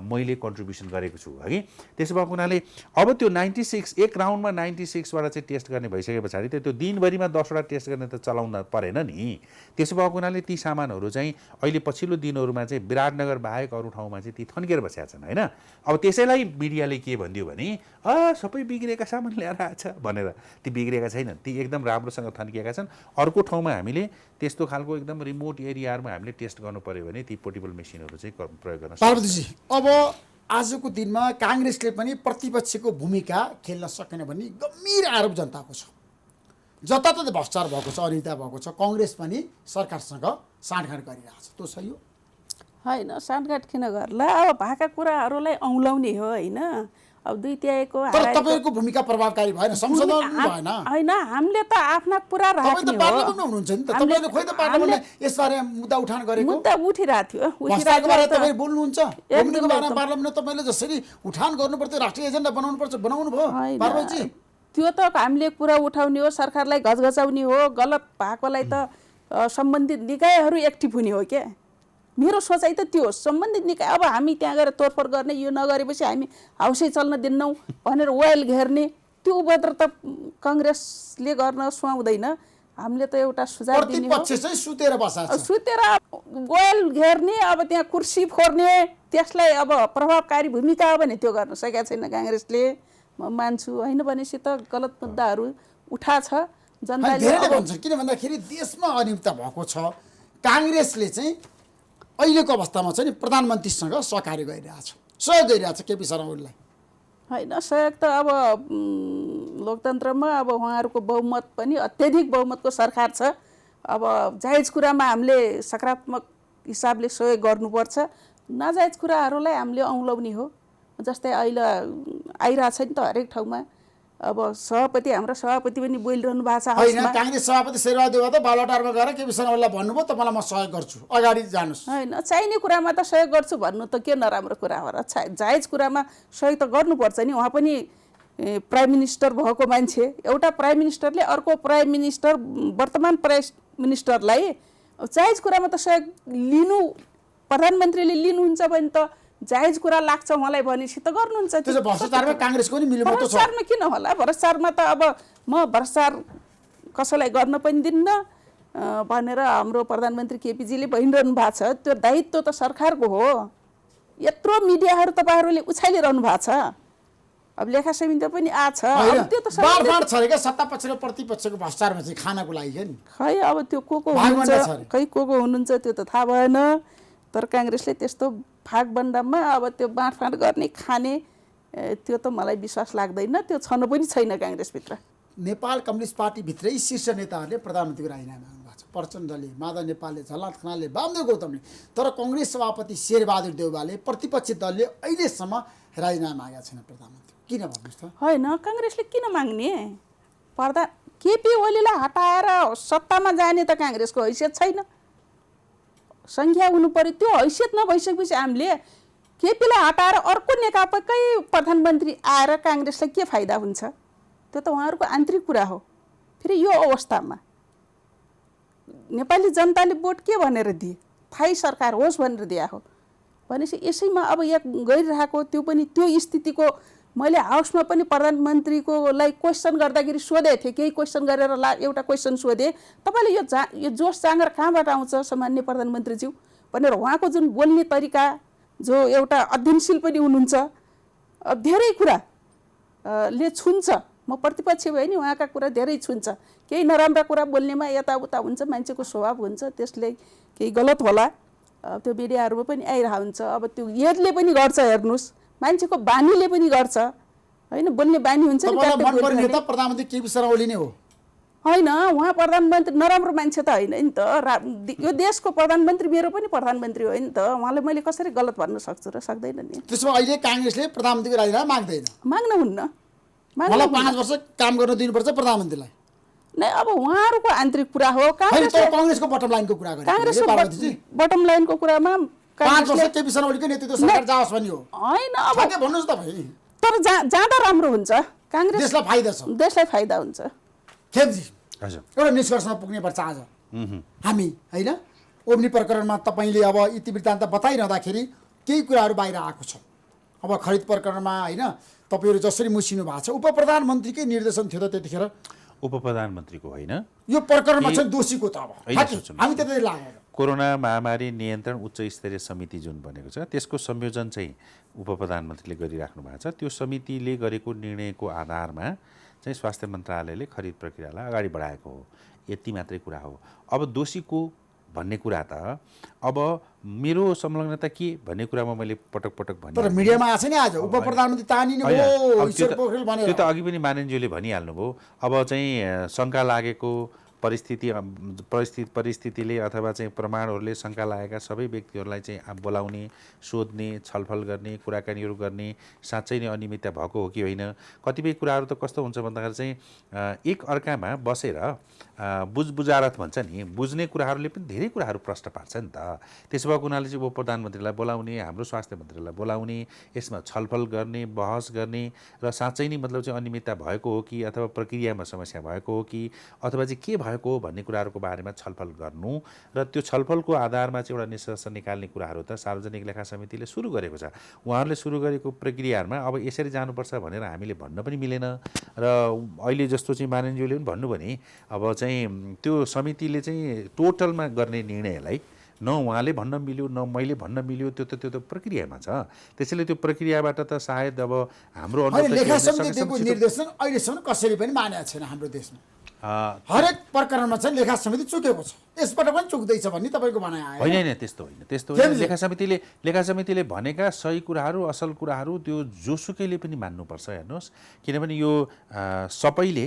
मैले कन्ट्रिब्युसन गरेको छु हगि। त्यसो भएको हुनाले अब त्यो 96 एक राउन्डमा 96 वटा चाहिँ टेस्ट गर्ने भइसके पछाडि त्यो दिनभरिमा 10 वटा टेस्ट गर्ने त चलाउन परेन नि। त्यसो भएको हुनाले ती सामानहरू चाहिँ अहिले पछिल्लो दिनहरूमा चाहिँ विराटनगर बाहेक अरू ठाउँमा चाहिँ ती थन्केर बसेका छन् होइन। अब त्यसैलाई मिडियाले के भनिदियो भने सबै बिग्रेका सामान ल्याएर आएछ भनेर। ती बिग्रेका छैनन्, ती एकदम राम्रोसँग थन्किएका छन्। अर्को ठाउँमा हामीले त्यस्तो खालको एकदम रिमोट एरियाहरूमा हामीले टेस्ट गर्नु पर्यो भने ती पोर्टेबल मेसिनहरू चाहिँ प्रयोग गर्न
पार्वतीजी, अब आजको दिनमा काङ्ग्रेसले पनि प्रतिपक्षको भूमिका खेल्न सकेन भन्ने गम्भीर आरोप जनताको छ। जताततै भ्रष्टाचार भएको छ, अनियमितता भएको छ, कङ्ग्रेस पनि सरकारसँग साँठगाँठ गरिरहेछ, त्यो सही हो?
होइन, साँठगाँठ किन गर्ला? अब भएका कुराहरूलाई औँलाउने हो होइन। अब 2/3
तपाईँको भूमिका प्रभावकारी भएन, संसदमा भएन।
होइन, हामीले त आफ्ना कुरा राख्ने हो।
पार्लियामेन्टमा हुनुहुन्छ नि त, तपाईँले खोइ त पार्लियामेन्टले यसबारे मुद्दा उठान गरेको?
मुद्दा उठिरहेको थियो।
भ्रष्टाचारको बारेमा तपाईँ बोल्नुहुन्छ, भूमिकाको बारेमा पार्लियामेन्टमा तपाईँले जसरी उठान गर्नुपर्थ्यो, राष्ट्रिय एजेन्डा बनाउनुपर्छ, बनाउनु भयो पार्वतीजी?
त्यो त हामीले कुरा उठाउने हो, सरकारलाई घचघचाउने हो। गलत भएकोलाई त सम्बन्धित निकायहरू एक्टिभ हुने हो क्या। मेरो सोचाइ त त्यो हो। सम्बन्धित निकाय, अब हामी त्यहाँ गएर तोडफोड गर्ने, यो नगरेपछि हामी हाउसै चल्न दिन्नौँ भनेर वाइल घेर्ने, त्यो उपद्रव त कङ्ग्रेसले गर्न सुहाउँदैन। हामीले त एउटा सुझाव दिने हो।
सुतेर
वाइल घेर्ने, अब त्यहाँ कुर्सी फोर्ने, त्यसलाई अब प्रभावकारी भूमिका हो भने त्यो गर्न सकेका छैन काङ्ग्रेसले। म मान्छु होइन भनेपछि त गलत मुद्दाहरू उठाछ जनताले।
किन भन्दाखेरि देशमा अनियमितता भएको छ, काङ्ग्रेसले चाहिँ अहिलेको अवस्थामा चाहिँ प्रधानमन्त्रीसँग सहकार्य गरिरहेछ, सहयोग गरिरहेछ केपी शर्मा ओलीलाई।
होइन, सहयोग त अब लोकतन्त्रमा अब उहाँहरूको बहुमत पनि अत्यधिक बहुमतको सरकार छ। अब जायज कुरामा हामीले सकारात्मक हिसाबले सहयोग गर्नुपर्छ, नाजायज कुराहरूलाई हामीले औँलाउने हो। जस्तै अहिले आइरहेछ नि त हरेक ठाउँमा। अब हाम्रो सभापति पनि बोलिरहनु भएको छ।
काङ्ग्रेस सभापति शेरबहादुर देउवा त बालुवाटारमा गएर केपी शर्मा ओलीलाई भन्नुभयो तपाईँलाई म सहयोग गर्छु, अगाडि जानुहोस्।
होइन, चाहिने कुरामा त सहयोग गर्छु भन्नु त के नराम्रो कुरा हो र? जायज कुरामा सहयोग त गर्नुपर्छ नि। उहाँ पनि प्राइम मिनिस्टर भएको मान्छे, एउटा प्राइम मिनिस्टरले अर्को प्राइम मिनिस्टर वर्तमान प्राइम मिनिस्टरलाई जायज कुरामा त सहयोग लिनु, प्रधानमन्त्रीले लिनुहुन्छ भने त जायज कुरा लाग्छ उहाँलाई भनेपछि त गर्नुहुन्छ।
भ्रष्टाचारमा काङ्ग्रेसको पनि मिलोमतो छ।
भ्रष्टाचारमा किन होला? भ्रष्टाचारमा त अब म भ्रष्टाचार कसैलाई गर्न पनि दिन्न भनेर हाम्रो प्रधानमन्त्री केपीजीले भनिरहनु भएको छ। त्यो दायित्व त सरकारको हो। यत्रो मिडियाहरू तपाईँहरूले उछालिरहनु भएको छ। अब लेखा समिति पनि आछ,
त्यो त सत्ता पक्ष र प्रतिपक्षको भ्रष्टाचारमा चाहिँ खानको लागि
खै अब त्यो को हुनुहुन्छ, खै को हुनुहुन्छ त्यो त थाहा भएन। तर काङ्ग्रेसले त्यस्तो भागबन्डामा अब त्यो बाँडफाँड गर्ने खाने त्यो त मलाई विश्वास लाग्दैन। त्यो छन पनि छैन काङ्ग्रेसभित्र।
नेपाल कम्युनिस्ट पार्टीभित्रै शीर्ष नेताहरूले प्रधानमन्त्रीको राजीनामा माग्नुभएको छ। प्रचण्डले, माधव नेपालले, झलनाथ खनालले, वामदेव गौतमले। तर कङ्ग्रेस सभापति शेरबहादुर देउवाले, प्रतिपक्षी दलले अहिलेसम्म राजीनामा मागेका छैन प्रधानमन्त्री। किन भन्नुहोस् त?
होइन, काङ्ग्रेसले किन माग्ने? केपी ओलीलाई हटाएर सत्तामा जाने त काङ्ग्रेसको हैसियत छैन। सङ्ख्या हुनु पर्यो। त्यो हैसियत नभइसकेपछि हामीले केपीलाई हटाएर अर्को नेकपाकै प्रधानमन्त्री आएर काङ्ग्रेसलाई के फाइदा हुन्छ? त्यो त उहाँहरूको आन्तरिक कुरा हो। फेरि यो अवस्थामा नेपाली जनताले भोट के भनेर दिए? थाई सरकार होस् भनेर दिए हो। भनेपछि यसैमा अब यहाँ गइरहेको त्यो पनि त्यो स्थितिको मैले हाउसमा पनि प्रधानमन्त्रीकोलाई क्वेसन गर्दाखेरि सोधेको थिएँ, केही क्वेसन गरेर एउटा क्वेसन सोधेँ, तपाईँले यो जोस जाँगर कहाँबाट आउँछ सामान्य प्रधानमन्त्रीज्यू भनेर। उहाँको जुन बोल्ने तरिका, जो एउटा अध्ययनशील पनि हुनुहुन्छ, धेरै कुरा ले छुन्छ। म प्रतिपक्ष भए नि उहाँका कुरा धेरै छुन्छ। केही नराम्रा कुरा बोल्नेमा यताउता हुन्छ, मान्छेको स्वभाव हुन्छ, त्यसले केही गलत होला, त्यो मिडियाहरूमा पनि आइरहेको हुन्छ। अब त्यो यसले पनि गर्छ, हेर्नुहोस् मान्छेको बानीले पनि गर्छ होइन, बोल्ने बानी हुन्छ नि।
प्रधानमन्त्री केपी शर्मा ओली नै हो
होइन, उहाँ प्रधानमन्त्री नराम्रो मान्छे त होइन नि त। यो देशको प्रधानमन्त्री मेरो पनि प्रधानमन्त्री हो नि त। उहाँलाई मैले कसरी गलत भन्न सक्छु र? सक्दैन नि।
त्यसो अहिले काङ्ग्रेसले प्रधानमन्त्रीको राजीनामा माग्दैन?
माग्न हुन्न।
मलाई 5 वर्ष काम गर्न दिनुपर्छ प्रधानमन्त्रीलाई।
नै अब उहाँहरूको आन्तरिक कुरा हो।
काङ्ग्रेसको बटम लाइनको कुरा गरेँ।
काङ्ग्रेसको बटम लाइनको कुरामा
5 वर्ष केपी शर्मा ओलीको नेतृत्व सरकार जाओस् भन्ने हो
होइन। अब
के भन्नुहोस् त भाइ?
तर जाँदा राम्रो हुन्छ। काङ्ग्रेस
देशलाई फाइदा छ,
देशलाई फाइदा हुन्छ।
खेमजी
हजुर,
एउटा निष्कर्षमा पुग्ने पर्छ आज हामी होइन। ओम्नी प्रकरणमा तपाईँले अब इतिवृत्तान्त बताइरहँदाखेरि केही कुराहरू बाहिर आएको छ। अब खरिद प्रकरणमा होइन तपाईँहरू जसरी मुसिनु भएको छ, उप प्रधानमन्त्रीकै निर्देशन थियो त त्यतिखेर?
उप प्रधानमन्त्रीको होइन,
यो प्रकरणमा चाहिँ दोषीको त अब हामी त्यतै लाग्यो।
कोरोना महामारी नियन्त्रण उच्च स्तरीय समिति जुन बनेको छ त्यसको संयोजन चाहिँ उप प्रधानमन्त्रीले गरिराख्नु भएको छ। त्यो समितिले गरेको निर्णयको आधारमा चाहिँ स्वास्थ्य मन्त्रालयले खरिद प्रक्रियालाई अगाडि बढाएको हो। यति मात्रै कुरा हो। अब दोषी को भन्ने कुरा त अब मेरो संलग्नता के भन्ने कुरामा मैले पटक पटक भने,
तर मिडियामा आछ नि आज उप प्रधानमन्त्री तानिनु हो ईश्वर पोखरेल भनेर।
त्यो त अघि पनि माननज्यूले भनिहाल्नु भयो। अब चाहिँ शङ्का लागेको परिस्थितिले अथवा चाहिँ प्रमाणहरूले शङ्का लागेका सबै व्यक्तिहरूलाई चाहिँ बोलाउने, सोध्ने, छलफल गर्ने, कुराकानीहरू गर्ने, साँच्चै नै अनियमितता भएको हो कि होइन। कतिपय कुराहरू त कस्तो हुन्छ भन्दाखेरि चाहिँ एक अर्कामा बसेर बुझारत भन्छ नि, बुझ्ने कुराहरूले पनि धेरै कुराहरू प्रश्न पार्छ नि त। त्यसो भएको हुनाले चाहिँ उप प्रधानमन्त्रीलाई बोलाउने, हाम्रो स्वास्थ्य मन्त्रीलाई बोलाउने, यसमा छलफल गर्ने, बहस गर्ने र साँच्चै नै मतलब चाहिँ अनियमितता भएको हो कि अथवा प्रक्रियामा समस्या भएको हो कि अथवा चाहिँ के भएको भन्ने कुराहरूको बारेमा छलफल गर्नु र त्यो छलफलको आधारमा चाहिँ एउटा निष्कर्ष निकाल्ने कुराहरू त सार्वजनिक लेखा समितिले सुरु गरेको छ। उहाँहरूले सुरु गरेको प्रक्रियाहरूमा अब यसरी जानुपर्छ भनेर हामीले भन्न पनि मिलेन। र अहिले जस्तो चाहिँ माननज्यूले पनि भन्नुभयो नि, अब चाहिँ त्यो समितिले चाहिँ टोटलमा गर्ने निर्णयलाई न उहाँले भन्न मिल्यो न मैले भन्न मिल्यो, त्यो त प्रक्रियामा छ। त्यसैले त्यो प्रक्रियाबाट त सायद अब हाम्रो
लेखा समितिको निर्देशन अहिलेसम्म कसैले पनि मानेको छैन हाम्रो देशमा। हरेक प्रकरणमा चाहिँ लेखा समिति चुकेको छ, यसबाट पनि चुक्दैछ भन्ने तपाईँको भनाइ आयो?
होइन, त्यस्तो होइन, त्यस्तो होइन। लेखा समितिले भनेका सही कुराहरू, असल कुराहरू त्यो जोसुकैले पनि मान्नुपर्छ। हेर्नुहोस्, किनभने यो सबैले,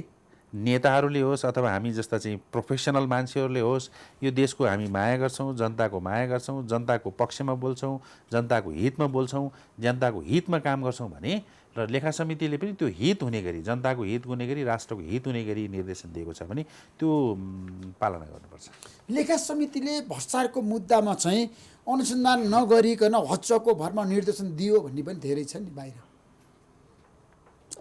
नेताहरूले होस् अथवा हामी जस्ता चाहिँ प्रोफेसनल मान्छेहरूले होस्, यो देशको हामी माया गर्छौँ, जनताको माया गर्छौँ, जनताको पक्षमा बोल्छौँ, जनताको हितमा बोल्छौँ, जनताको हितमा काम गर्छौँ भने र लेखा समितिले पनि त्यो हित हुने गरी, जनताको हित हुने गरी, राष्ट्रको हित हुने गरी निर्देशन दिएको छ भने त्यो पालना गर्नुपर्छ।
लेखा समितिले भ्रष्टाचारको मुद्दामा चाहिँ अनुसन्धान नगरिकन हच्चको भरमा निर्देशन दियो भन्ने पनि धेरै छ नि बाहिर।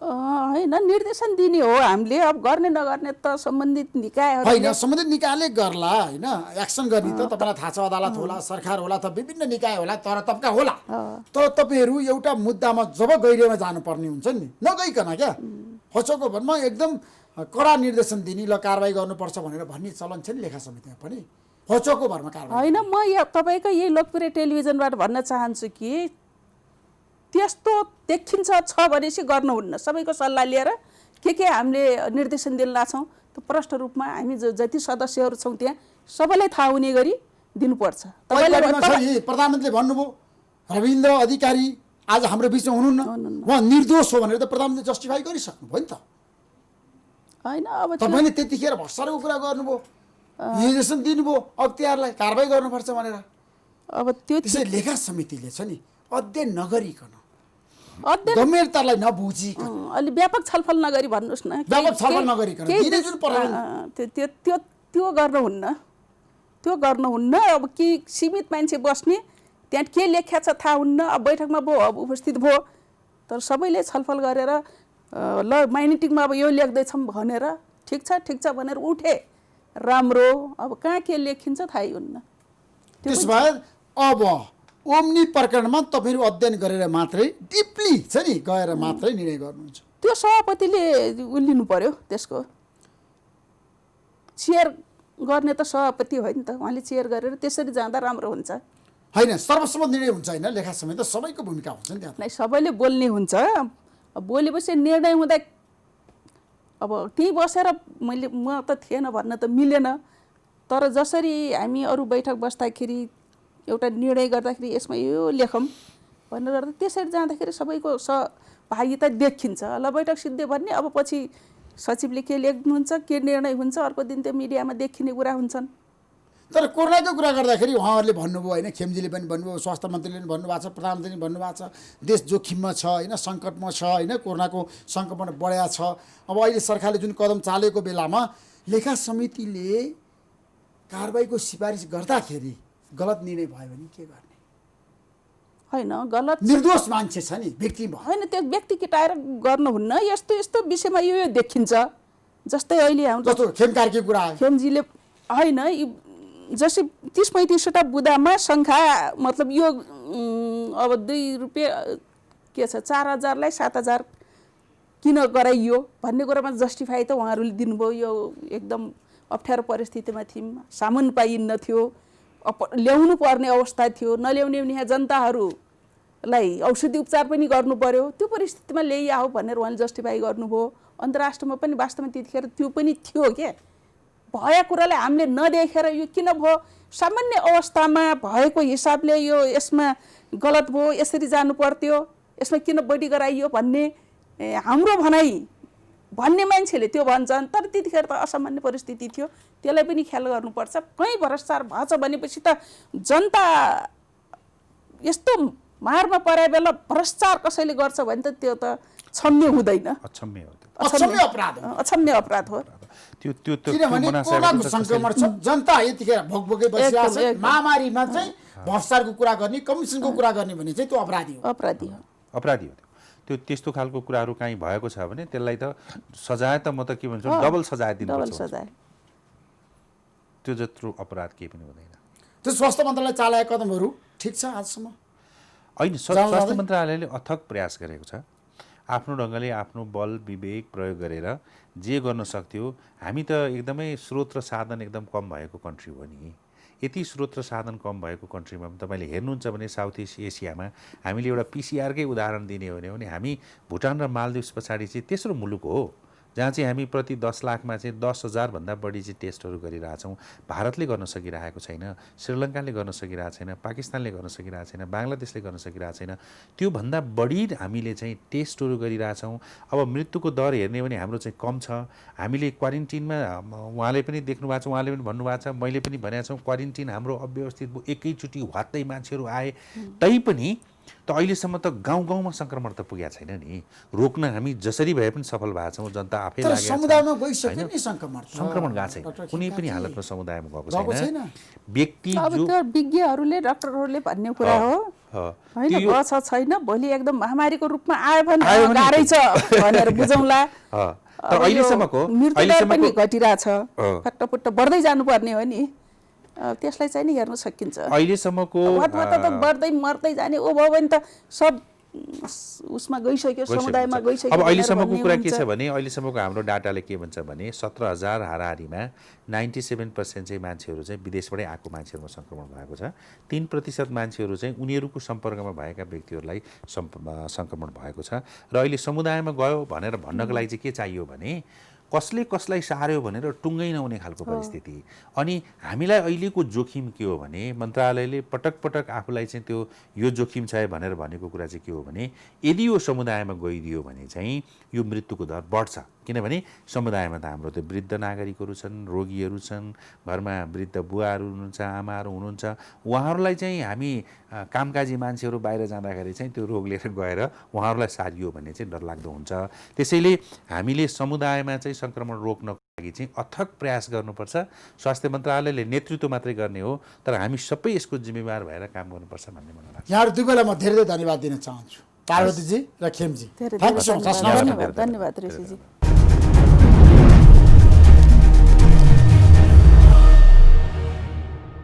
होइन, निर्देशन दिने हो हामीले। अब गर्ने नगर्ने त सम्बन्धित निकायहरू
होइन, सम्बन्धित निकायले गर्ला होइन, एक्सन गर्ने त तपाईँलाई थाहा छ, अदालत होला, सरकार होला, त विभिन्न निकाय होला, तर तबका होला। तर तपाईँहरू एउटा मुद्दामा जब गहिरोमा जानुपर्ने हुन्छ नि, नगइकन क्या हच्चको भरमा एकदम कडा निर्देशन दिने, ल कारबाही गर्नुपर्छ भनेर भन्ने चलन छ नि लेखा समितिमा पनि, हच्चको भरमा कारबाही।
होइन, म तपाईँको यही लोकप्रिय टेलिभिजनबाट भन्न चाहन्छु कि त्यस्तो देखिन्छ छ भनेपछि गर्नुहुन्न। सबैको सल्लाह लिएर के हामीले निर्देशन दिन लाग्छौँ त्यो प्रष्ट रूपमा हामी जति सदस्यहरू छौँ त्यहाँ सबैलाई थाहा हुने गरी दिनुपर्छ।
प्रधानमन्त्रीले भन्नुभयो रविन्द्र अधिकारी आज हाम्रो बिचमा हुनुहुन्न, उहाँ निर्दोष हो भनेर त प्रधानमन्त्री जस्टिफाई गरिसक्नु भयो नि त।
होइन, अब
तपाईँले त्यतिखेर भ्रष्टाचारको कुरा गर्नुभयो, निर्देशन दिनुभयो अख्तियारलाई कारबाही गर्नुपर्छ भनेर।
अब त्यो
त्यसै लेखा समितिले छ नि अध्ययन नगरिकन, गम्भीरतालाई नबुझिकन,
अलि व्यापक छलफल नगरी भन्नुहोस् न,
व्यापक छलफल नगरिकन
त्यो गर्नुहुन्न। त्यो गर्नुहुन्न। अब कि सीमित मान्छे बस्ने, त्यहाँ के लेख्या छ थाहा हुन्न। अब बैठकमा अब उपस्थित भयो, तर सबैले छलफल गरेर ल माइनिटिङमा अब यो लेख्दैछौँ भनेर ठिक छ भनेर उठे, राम्रो। अब कहाँ के लेखिन्छ थाहै हुन्न।
त्यसो भए अब ओम्नी प्रकरणमा तपाईँहरू अध्ययन गरेर मात्रै डिपली छ नि गएर मात्रै निर्णय गर्नुहुन्छ?
त्यो सभापतिले लिनु पर्यो, त्यसको चेयर गर्ने त सभापति हो नि त, उहाँले चेयर गरेर त्यसरी जाँदा राम्रो हुन्छ।
होइन, सर्वसम्मत निर्णय हुन्छ होइन, लेखा समेत सबैको भूमिका हुन्छ नि त्यहाँ।
नै सबैले बोल्ने हुन्छ। बोलेपछि निर्णय हुँदा अब त्यहीँ बसेर म त थिएन भन्न त मिलेन, तर जसरी हामी अरू बैठक बस्दाखेरि एउटा निर्णय गर्दाखेरि यसमा यो लेखौँ भनेर गर्दा त्यसरी जाँदाखेरि सबैको सहभागिता देखिन्छ। ल बैठक सिद्धियो भन्ने, अब पछि सचिवले के लेख्नुहुन्छ, के निर्णय हुन्छ, अर्को दिन त्यो मिडियामा देखिने कुरा हुन्छन्।
तर कोरोनाको कुरा गर्दाखेरि उहाँहरूले भन्नुभयो होइन, खेमजीले पनि भन्नुभयो, स्वास्थ्य मन्त्रीले पनि भन्नुभएको छ, प्रधानमन्त्रीले पनि भन्नुभएको छ, देश जोखिममा छ होइन, सङ्कटमा छ होइन, कोरोनाको सङ्क्रमण बढ्या छ। अब अहिले सरकारले जुन कदम चालेको बेलामा लेखा समितिले कारबाहीको सिफारिस गर्दाखेरि गलत निर्णय भयो भने के गर्ने?
होइन, गलत
निर्दोष मान्छे छ नि, व्यक्ति
होइन, त्यो व्यक्ति केटाएर गर्नुहुन्न। यस्तो यस्तो विषयमा यो देखिन्छ। जस्तै अहिले हाम्रो
जस्तो खेमकारकी कुरा
खेमजीले होइन, जस्तै 30-35वटा बुदामा सङ्ख्या मतलब यो अब 2 रुपियाँ के छ 4,000लाई 7,000 किन गराइयो भन्ने कुरामा जस्टिफाई त उहाँहरूले दिनुभयो। यो एकदम अप्ठ्यारो परिस्थितिमा थियौँ, सामान पाइन्न थियो, ल्याउनु पर्ने अवस्था थियो, नल्याउने भने यहाँ जनताहरूलाई औषधि उपचार पनि गर्नु पर्यो, त्यो परिस्थितिमा ल्याइया हो भनेर उहाँले जस्टिफाई गर्नुभयो। अन्तर्राष्ट्रमा पनि वास्तवमा त्यतिखेर त्यो पनि थियो क्या, भएका कुरालाई हामीले नदेखेर यो किन भयो, सामान्य अवस्थामा भएको हिसाबले यो यसमा गलत भयो, यसरी जानु पर्थ्यो, यसमा किन बढी गराइयो भन्ने हाम्रो भनाइ भन्ने मान्छेले त्यो भन्छन्। तर त्यतिखेर त असामान्य परिस्थिति थियो, त्यसलाई पनि ख्याल गर्नुपर्छ। कहीँ भ्रष्टाचार भएछ भनेपछि त जनता यस्तो मारमा परे बेला भ्रष्टाचार कसैले गर्छ भने त त्यो त क्षम्य हुँदैन, अक्षम्य अपराध हो।
किनभने कोरोनाको सङ्क्रमण छ, जनता यतिखेर भोकभोकै बसिरहेको छ, महामारीमा चाहिँ भ्रष्टाचारको कुरा गर्ने, कमिसनको कुरा गर्ने भने चाहिँ त्यो अपराधी
हो। त्यो त्यस्तो खालको कुराहरू काहीँ भएको छ भने त्यसलाई त सजाय त म त के भन्छु, डबल सजाय दिनुपर्छ। त्यो जत्रो अपराध केही पनि हुँदैन।
त्यो स्वास्थ्य मन्त्रालयले चालेका कदमहरू ठिक छ आजसम्म?
होइन, स्वास्थ्य मन्त्रालयले अथक प्रयास गरेको छ, आफ्नो ढङ्गले आफ्नो बल विवेक प्रयोग गरेर जे गर्न सक्थ्यो। हामी त एकदमै स्रोत र साधन एकदम कम भएको कन्ट्री हो नि। यति स्रोत र साधन कम भएको कन्ट्रीमा पनि तपाईँले हेर्नुहुन्छ भने साउथ इस्ट एसियामा हामीले एउटा पिसिआरकै उदाहरण दिने हो भने हामी भुटान र मालदिभ्स पछाडि चाहिँ तेस्रो मुलुक हो जहाँ चाहिँ हामी प्रति 10 लाखमा चाहिँ 10,000 भन्दा बढी चाहिँ टेस्टहरू गरिरहेछौँ। भारतले गर्न सकिरहेको छैन, श्रीलङ्काले गर्न सकिरहेको छैन, पाकिस्तानले गर्न सकिरहेको छैन, बङ्गलादेशले गर्न सकिरहेको छैन। त्योभन्दा बढी हामीले चाहिँ टेस्टहरू गरिरहेछौँ। अब मृत्युको दर हेर्ने भने हाम्रो चाहिँ कम छ। हामीले क्वारेन्टिनमा उहाँले पनि देख्नु भएको छ, उहाँले पनि भन्नुभएको छ, मैले पनि भनेको छौँ, क्वारेन्टिन हाम्रो अव्यवस्थित भयो, एकैचोटि हत्तै मान्छेहरू आए। तैपनि त अहिलेसम्म त गाउँ गाउँमा सङ्क्रमण त पुगेको छैन नि। रोक्न हामी जसरी भए पनि सफल भएको छौँ, जनता आफै लागेको छ।
समुदायमा गइसक्यो नि
सङ्क्रमण गएको छैन, कुनै पनि हालतमा समुदायमा गएको छैन। व्यक्ति
अब त्यो विज्ञहरूले डाक्टरहरूले भन्ने कुरा हो होइन, गछ छैन, भोलि एकदम महामारीको रूपमा आयो भने गाह्रै छ भनेर बुझौँला।
तर अहिलेसम्मको
मृत्युदर पनि घटिरहेछ, फट्टपुट्ट बढ्दै जानुपर्ने हो नि, त्यसलाई चाहिँ नि हेर्न सकिन्छ।
अहिलेसम्मको
त बढ्दै मर्दै जाने ओ भयो भने त सब उसमा गइसक्यो, समुदायमा गइसक्यो।
अब अहिलेसम्मको कुरा के छ भने अहिलेसम्मको हाम्रो डाटाले के भन्छ भने 17,000 हाराहारीमा 97% चाहिँ मान्छेहरू चाहिँ विदेशबाटै आएको मान्छेहरूमा सङ्क्रमण भएको छ। 3% मान्छेहरू चाहिँ उनीहरूको सम्पर्कमा भएका व्यक्तिहरूलाई सङ्क्रमण भएको छ। र अहिले समुदायमा गयो भनेर भन्नको लागि चाहिँ के चाहियो भने कसले कसलाई सार्यो भनेर टुङ्गै नहुने खालको परिस्थिति। अनि हामीलाई अहिलेको जोखिम के हो भने मन्त्रालयले पटक पटक आफूलाई चाहिँ त्यो यो जोखिम छ भनेर भनेको कुरा चाहिँ के हो भने यदि यो समुदायमा गइदियो भने चाहिँ यो मृत्युको दर बढ्छ। किनभने समुदायमा त हाम्रो त्यो वृद्ध नागरिकहरू छन्, रोगीहरू छन्, घरमा वृद्ध बुवाहरू हुनुहुन्छ, आमाहरू हुनुहुन्छ, उहाँहरूलाई चाहिँ हामी कामकाजी मान्छेहरू बाहिर जाँदाखेरि चाहिँ त्यो रोग लिएर गएर उहाँहरूलाई सारियो भने चाहिँ डरलाग्दो हुन्छ। त्यसैले हामीले समुदायमा चाहिँ सङ्क्रमण रोक्नको लागि चाहिँ अथक प्रयास गर्नुपर्छ। स्वास्थ्य मन्त्रालयले नेतृत्व मात्रै गर्ने हो, तर हामी सबै यसको जिम्मेवार भएर काम गर्नुपर्छ भन्ने मलाई लाग्छ।
यहाँहरू दुवैलाई म धेरै धेरै धन्यवाद दिन चाहन्छु, पार्वतीजी र खेमजी।
धेरै
थ्याङ्क यू सो
धेरै
मच।
धन्यवाद ऋषिजी।